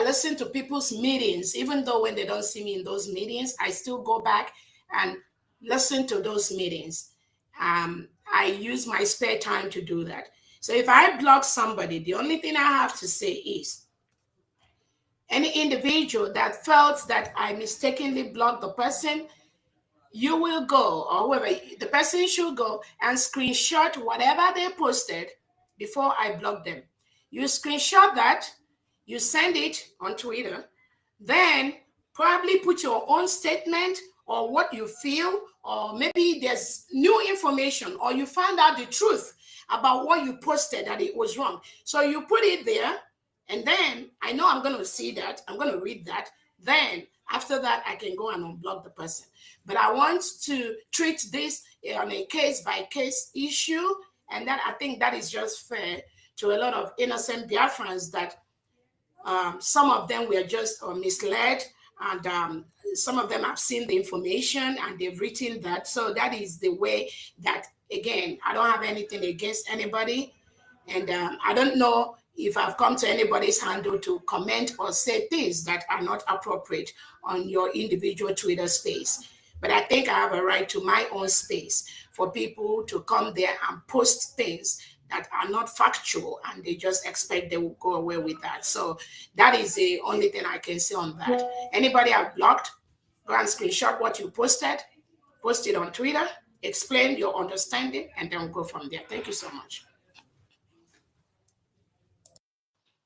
listen to people's meetings, even though when they don't see me in those meetings, I still go back and listen to those meetings. I use my spare time to do that. So if I block somebody, the only thing I have to say is any individual that felt that I mistakenly blocked the person, you will go, or whoever the person should go and screenshot whatever they posted before I block them. You screenshot that, you send it on Twitter, then probably put your own statement or what you feel, or maybe there's new information or you found out the truth about what you posted that it was wrong. So you put it there, and then I know I'm going to see that, I'm going to read that. Then after that, I can go and unblock the person. But I want to treat this on a case by case issue, and that I think that is just fair to a lot of innocent Biafrans that some of them were just misled, and some of them have seen the information and they've written that. So that is the way that, again, I don't have anything against anybody. And I don't know if I've come to anybody's handle to comment or say things that are not appropriate on your individual Twitter space. But I think I have a right to my own space for people to come there and post things that are not factual and they just expect they will go away with that. So that is the only thing I can say on that. Anybody I've blocked, go and screenshot what you posted, post it on Twitter, explain your understanding, and then we'll go from there. Thank you so much.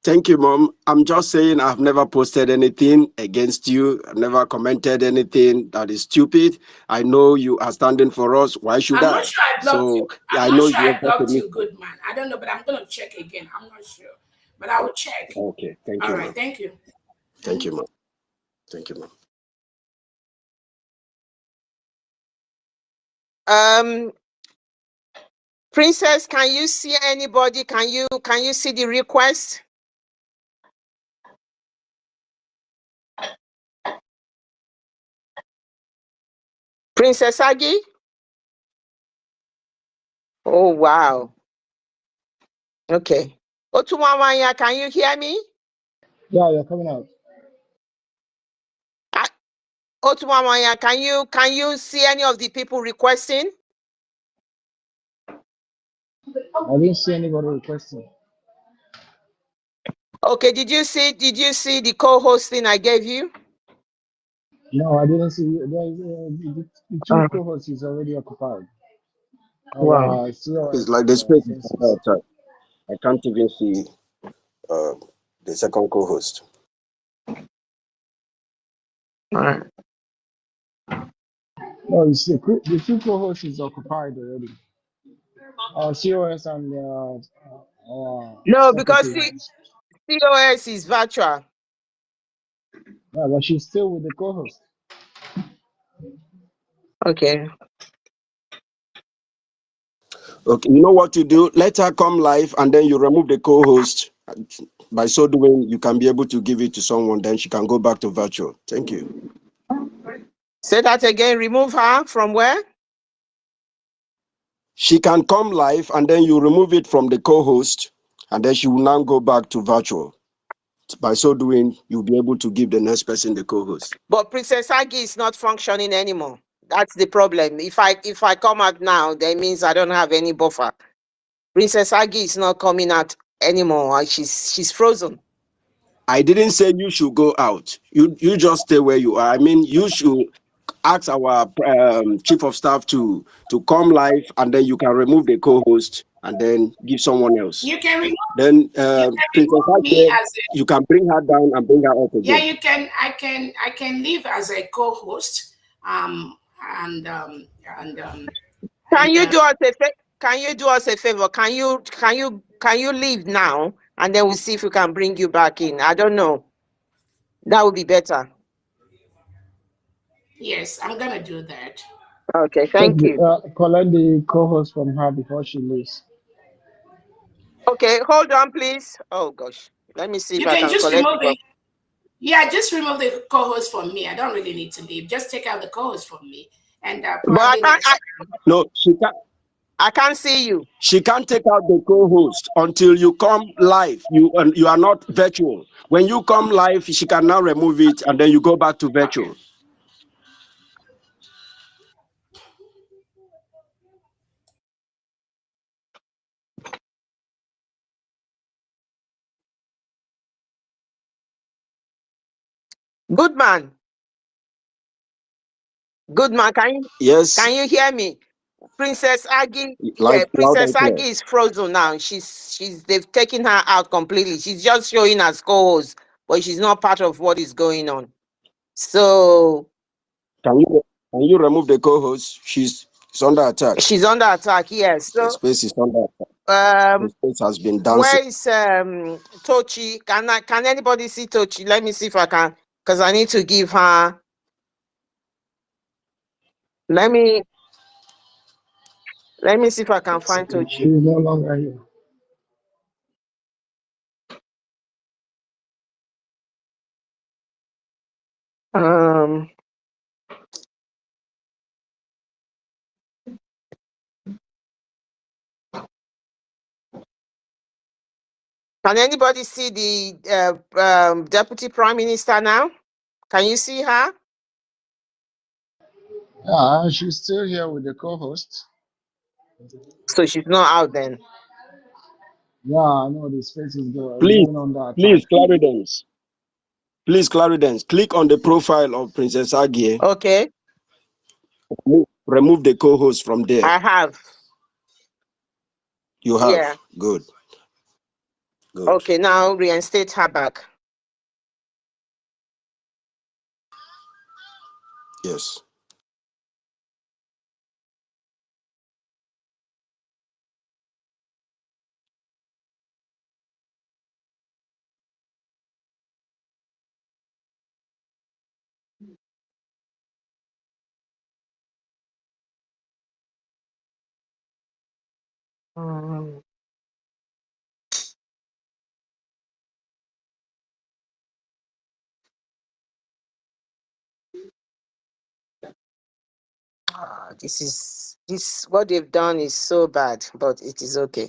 Thank you, Mom. I'm just saying I've never posted anything against you. I've never commented anything that is stupid. I know you are standing for us. Why should I'm I? not sure I blocked you. I I'm know not sure you I blocked you, good man. I don't know, but I'm going to check again. I'm not sure, but I will check. Okay, thank All you, right, Mom. thank you. Thank you, Mom. Thank you, Mom. Princess, can you see anybody? Can you see the request? Princess Aggie? Oh, wow. Okay. Otumamanya, can you hear me? Yeah, you're coming out. Otumamanya, can you see any of the people requesting? I didn't see anybody requesting. Okay, did you see the co-hosting I gave you? No, I didn't see. The two co-hosts is already occupied. Wow. It's like the space is under attack. I can't even see the second co-host. Alright. No, you see, the two co-hosts is occupied already. COS and No, because secretary. COS is virtual. Yeah, but she's still with the co-host. Okay. Okay, you know what you do? Let her come live and then you remove the co-host. By so doing, you can be able to give it to someone, then she can go back to virtual. Thank you. Say that again. Remove her from where? She can come live and then you remove it from the co-host and then she will now go back to virtual. By so doing, you'll be able to give the next person the co-host. But Princess Agi is not functioning anymore. That's the problem. If I come out now, that means I don't have any buffer. Princess Agi is not coming out anymore. She's frozen. I didn't say you should go out. You just stay where you are. I mean, you should ask our chief of staff to come live and then you can remove the co-host and then give someone else. You can remove. Then Princess me Agi, as you can bring her down and bring her up again. Yeah, you can. I can leave as a co-host. Can you do us a favor? Can you do us a favor? Can you leave now and then we'll see if we can bring you back in? I don't know. That would be better. Yes, I'm gonna do that. Okay, thank you. Collect the co-host from her before she leaves. Okay, hold on, please. Oh gosh, let me see You if I can can just collect remove it. Yeah, just remove the co-host from me. I don't really need to leave. Just take out the co-host from me, and But I probably can't. No, she can't. I can't see you. She can't take out the co-host until you come live. You are not virtual. When you come live, she can now remove it and then you go back to virtual. Okay. Good man. Good man. Yes. Can you hear me? Princess Agi. Loud Princess and clear. Agi is frozen now. They've taken her out completely. She's just showing as co-host, but she's not part of what is going on. So Can you remove the co-host? She's under attack. she's under attack. Yes. The So space is under attack. The space has been dancing. where is Tochi? Can anybody see Tochi? Let me see if I can, because I need to give her. Let me see if I can find Tochi. She's no longer here. Can anybody see the Deputy Prime Minister now? Can you see her? She's still here with the co-host. So she's not out then. Yeah, I know the space is going Please, on that. Please, Claridence, click on the profile of Princess Agie. Okay. Remove the co-host from there. I have. You have? Yeah. Good. Okay, now reinstate her back. Yes. This what they've done is so bad, but it is okay.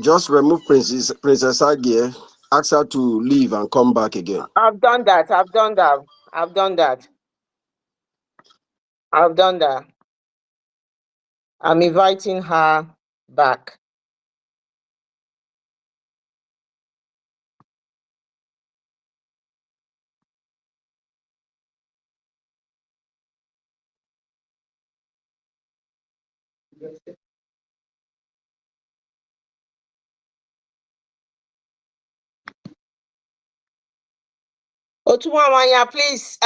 Just remove Princess Agie. Ask her to leave and come back again. I've done that. I've done that. I'm inviting her back. Otumwanya, please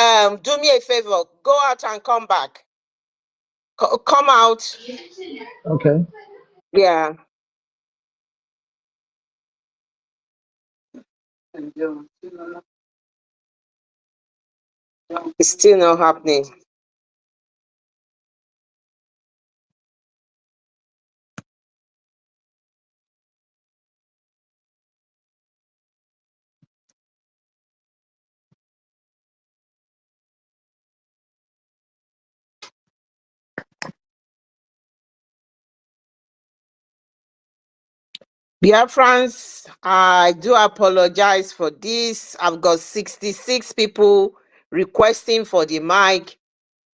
do me a favor. Go out and come back. Come out. Okay. Yeah. It's still not happening. Biafrans, I do apologize for this. I've got 66 people requesting for the mic,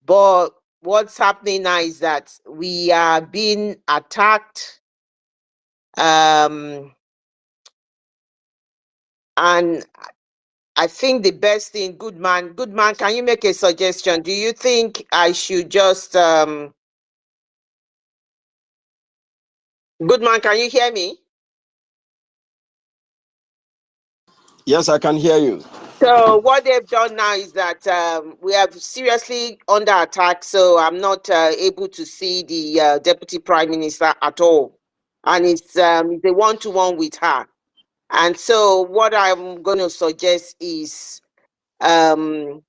but what's happening now is that we are being attacked. And I think the best thing, good man, can you make a suggestion? Do you think I should just, good man, can you hear me? Yes, I can hear you. So what they've done now is that we are seriously under attack. So I'm not able to see the Deputy Prime Minister at all. And it's the one-to-one with her. And so what I'm going to suggest is to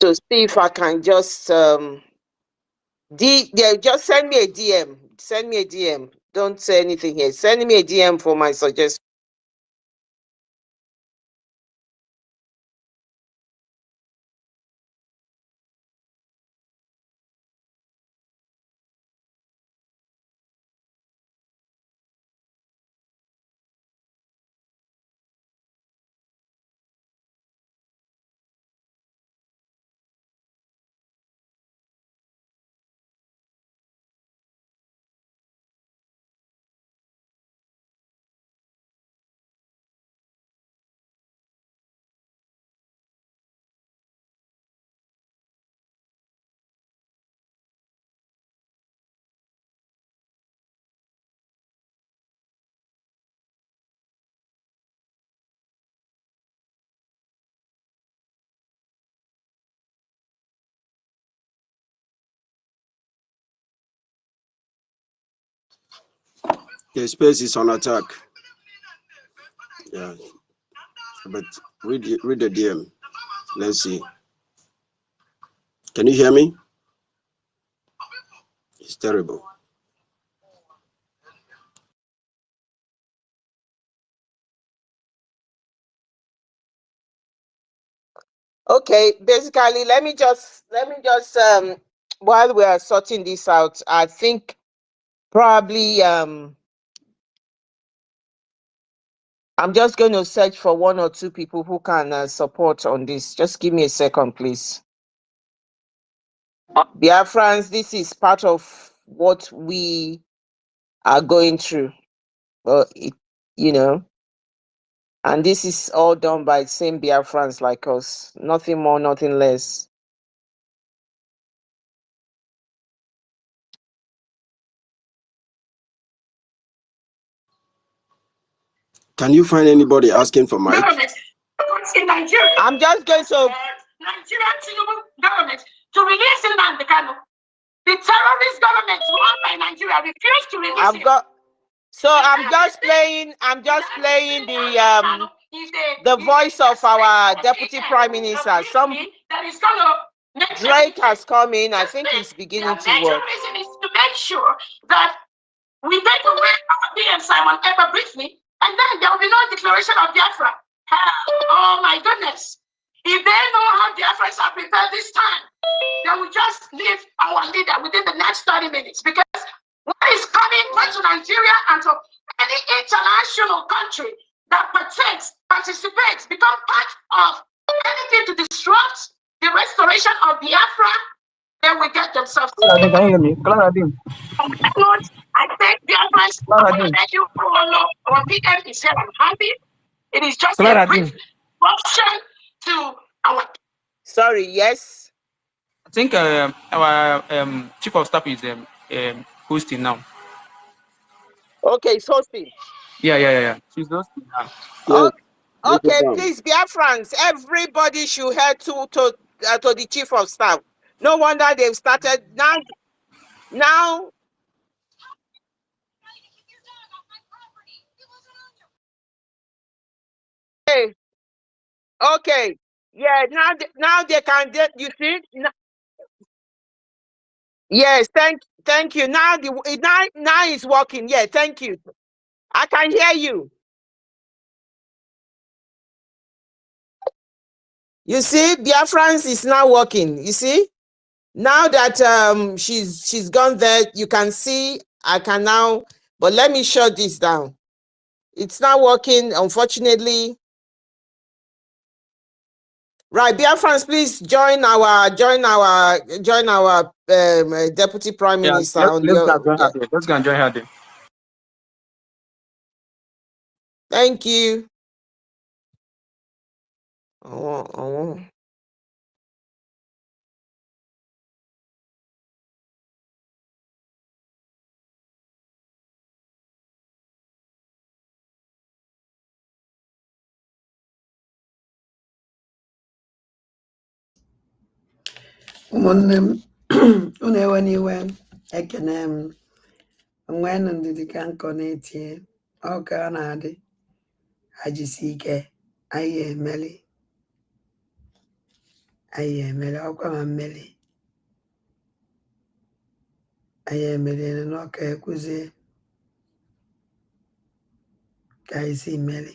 see if I can just just send me a DM. Send me a DM. Don't say anything here. Send me a DM for my suggestion. The space is on attack. Yeah, but read the DM. Let's see. Can you hear me? It's terrible. Okay, basically, let me just while we are sorting this out, I think probably I'm just going to search for one or two people who can support on this. Just give me a second, please. Biafrans, this is part of what we are going through. Well, and this is all done by the same Biafrans like us. Nothing more, nothing less. Can you find anybody asking for mic? In Nigeria. I'm just going to Nigerian government to release Nnamdi Kanu. The terrorist government run by Nigeria refused to release him. I'm just playing the voice of our Deputy Prime Minister. Drake has come in. I think he's beginning to work. The major reason is to make sure that We take away our DM Simon ever briefly, and then there will be no declaration of Biafra. Oh my goodness. If they know how Biafrans are prepared this time, they will just leave our leader within the next 30 minutes, because what is coming both to Nigeria and to any international country that participates, become part of anything to disrupt the restoration of Biafra, they will get themselves. Claradine, can you hear me? Claradine. I think Biafrans, let you follow. Our PM is here. I'm happy. It is just a brief introduction to our. Sorry, yes. I think our chief of staff is hosting now. Okay, it's hosting. Yeah. She's hosting now. Oh, Yes, okay, please, Biafrans, everybody should head to the chief of staff. No wonder they've started now. Now, okay, okay, yeah. Now they can get. You see, yes. Thank you. Now now it's working. Yeah, thank you. I can hear you. You see, Biafrans is now working. You see, now that she's gone there, you can see. I can now. But let me shut this down. It's not working, unfortunately. Right, Biafrans, please join our deputy prime minister on Let's the. go join her there. Let's go and join her there. Thank you. Oh. ụmụnne m unu ewe n'iwe ekene m nwee nụ ndidi ka nkọ na-etinye ọka a na-adị ajisi ike anyị emeli ọkwa ma mmeli anyị emeliela n'ọka ekwuzie ka anyị si meli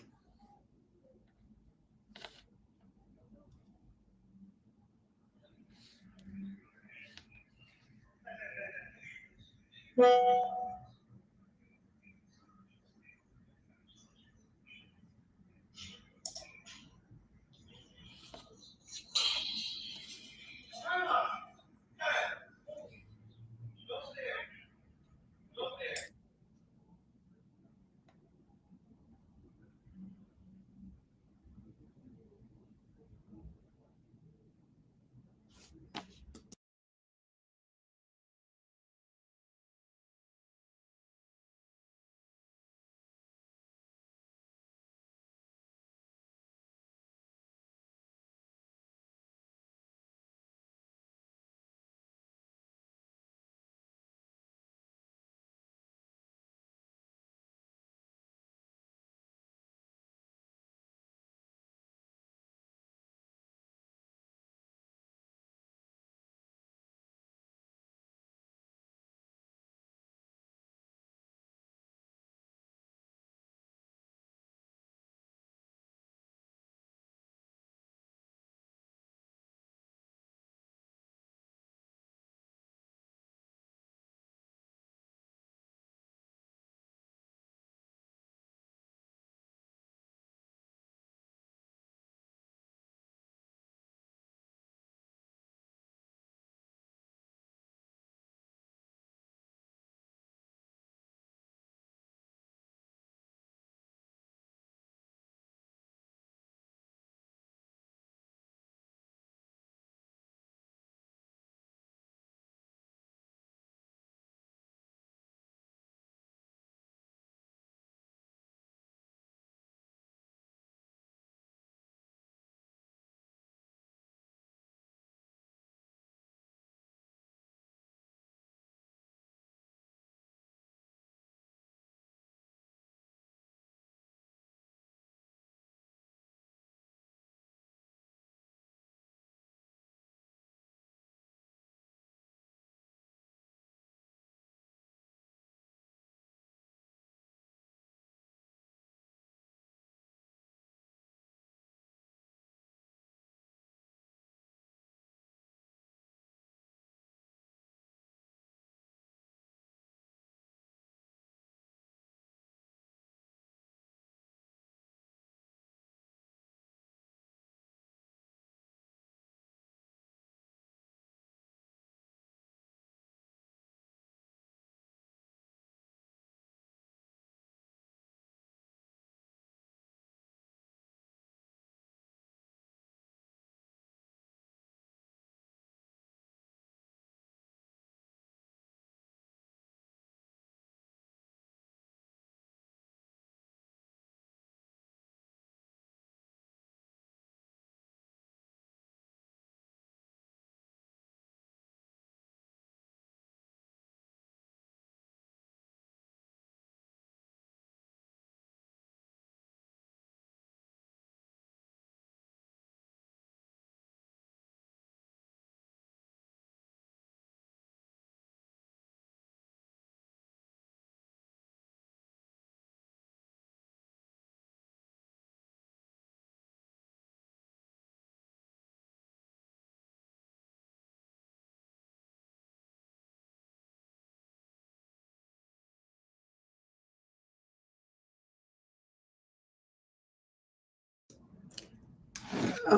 I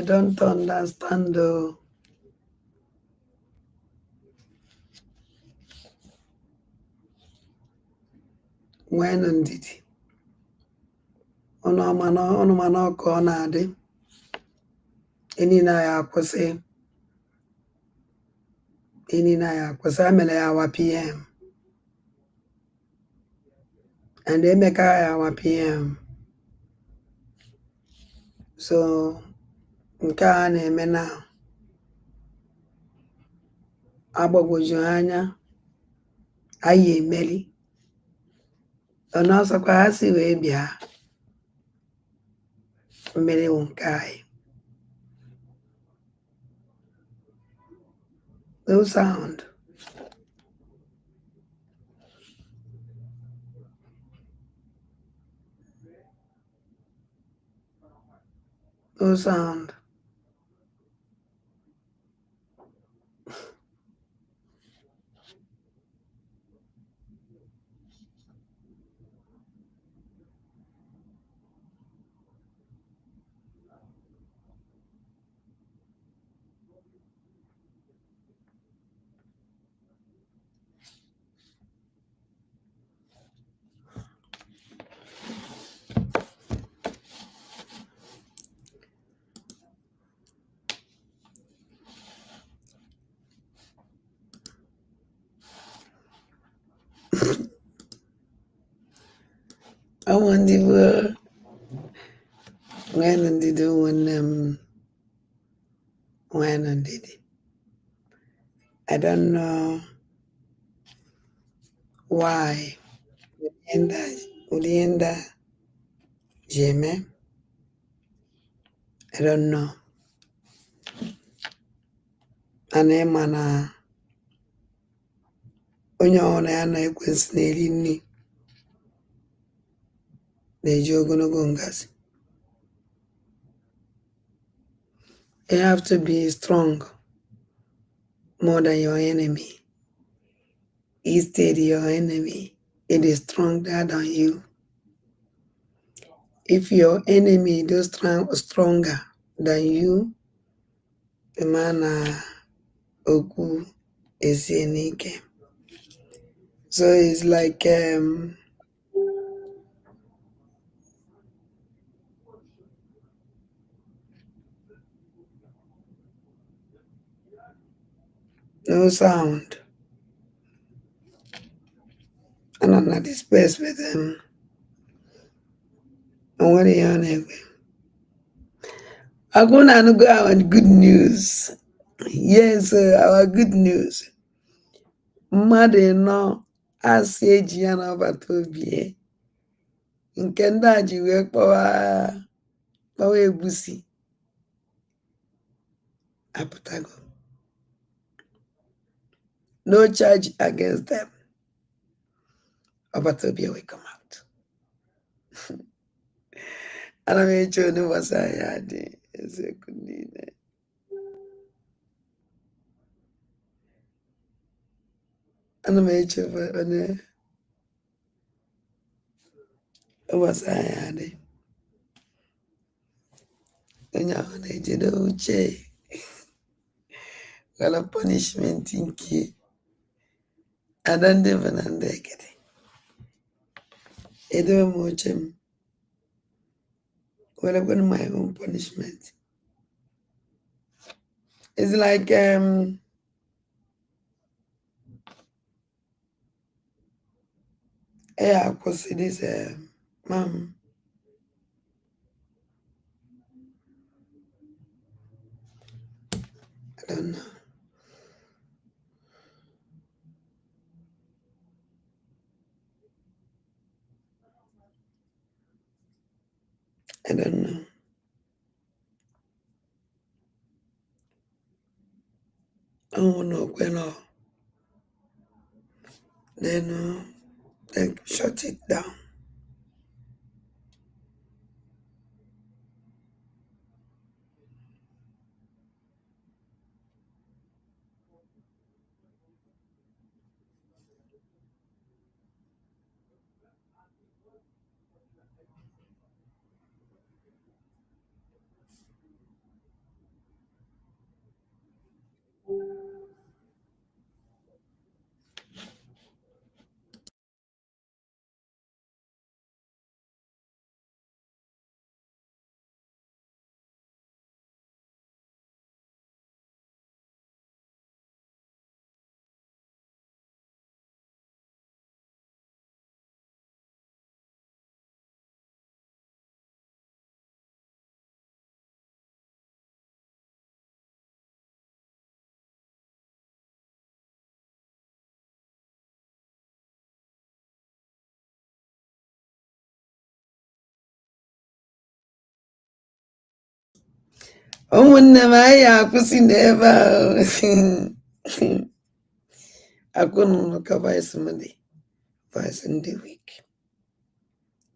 don't understand though. When did it? Ono mana ka ọ na-adị. Any na ya akwụsị. Any na ya akwụsị. Amele ya awa PM. And they make ya awa PM. So nke a na-eme na agbagwoju anya anyị emeli. Ọ na-ọsọkwa ha si wee bịa mmeri nke anyị. No sound. No sound. I want the when did it when did it? I don't know why. Ulienda Jeme. I don't know. Ane mana onye ọrụ ya na-ekwesị na-eri nri na-eji ogologo ngazi. You have to be strong more than your enemy. Instead, your enemy, it is stronger than you. If your enemy is stronger than you, the man okwu esenike. So it's like no sound. And I'm not dispersed with them. And what are you on it? I'm going to go out on good news. Yes, our good news. Mmadụ nọ asị eji ya n'ọbata obi nke ndị a ji wee kpọwa egwusi apụtago. No charge against them. Ọbata obi will come out. Ana m eche onye gbasara ya dị eziokwu niile. Ana m eche onye gbasara ya dị. Onye ahụ na-ejide uche wala punishment nke ada ndị bụ na ndị ekede. Edowe m uche m werekwanụ my own punishment. It's like akwụsị this mom. I don't know. I don't know. I don't know when then shut it down. ụmụnne m anyị akwụsị n'ebe akwụnụ ka voice m dị voice ndị weak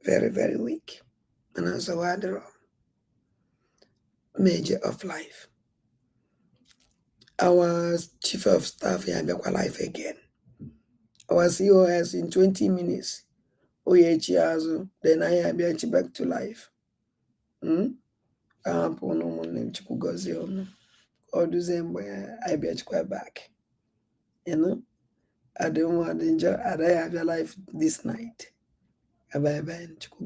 very very weak and also adịrọ major of life. Our chief of staff ya bịakwa life again. Our COS in 20 minutes oyechi azụ then anyị abịachi back to life. Ahapụ ụmụnne m Chukwu gọzie unu ọ duzie mgbe anyị bịachikwa back. Adị mma adị njọ agaghị abịa life this night. Bye bye Chukwu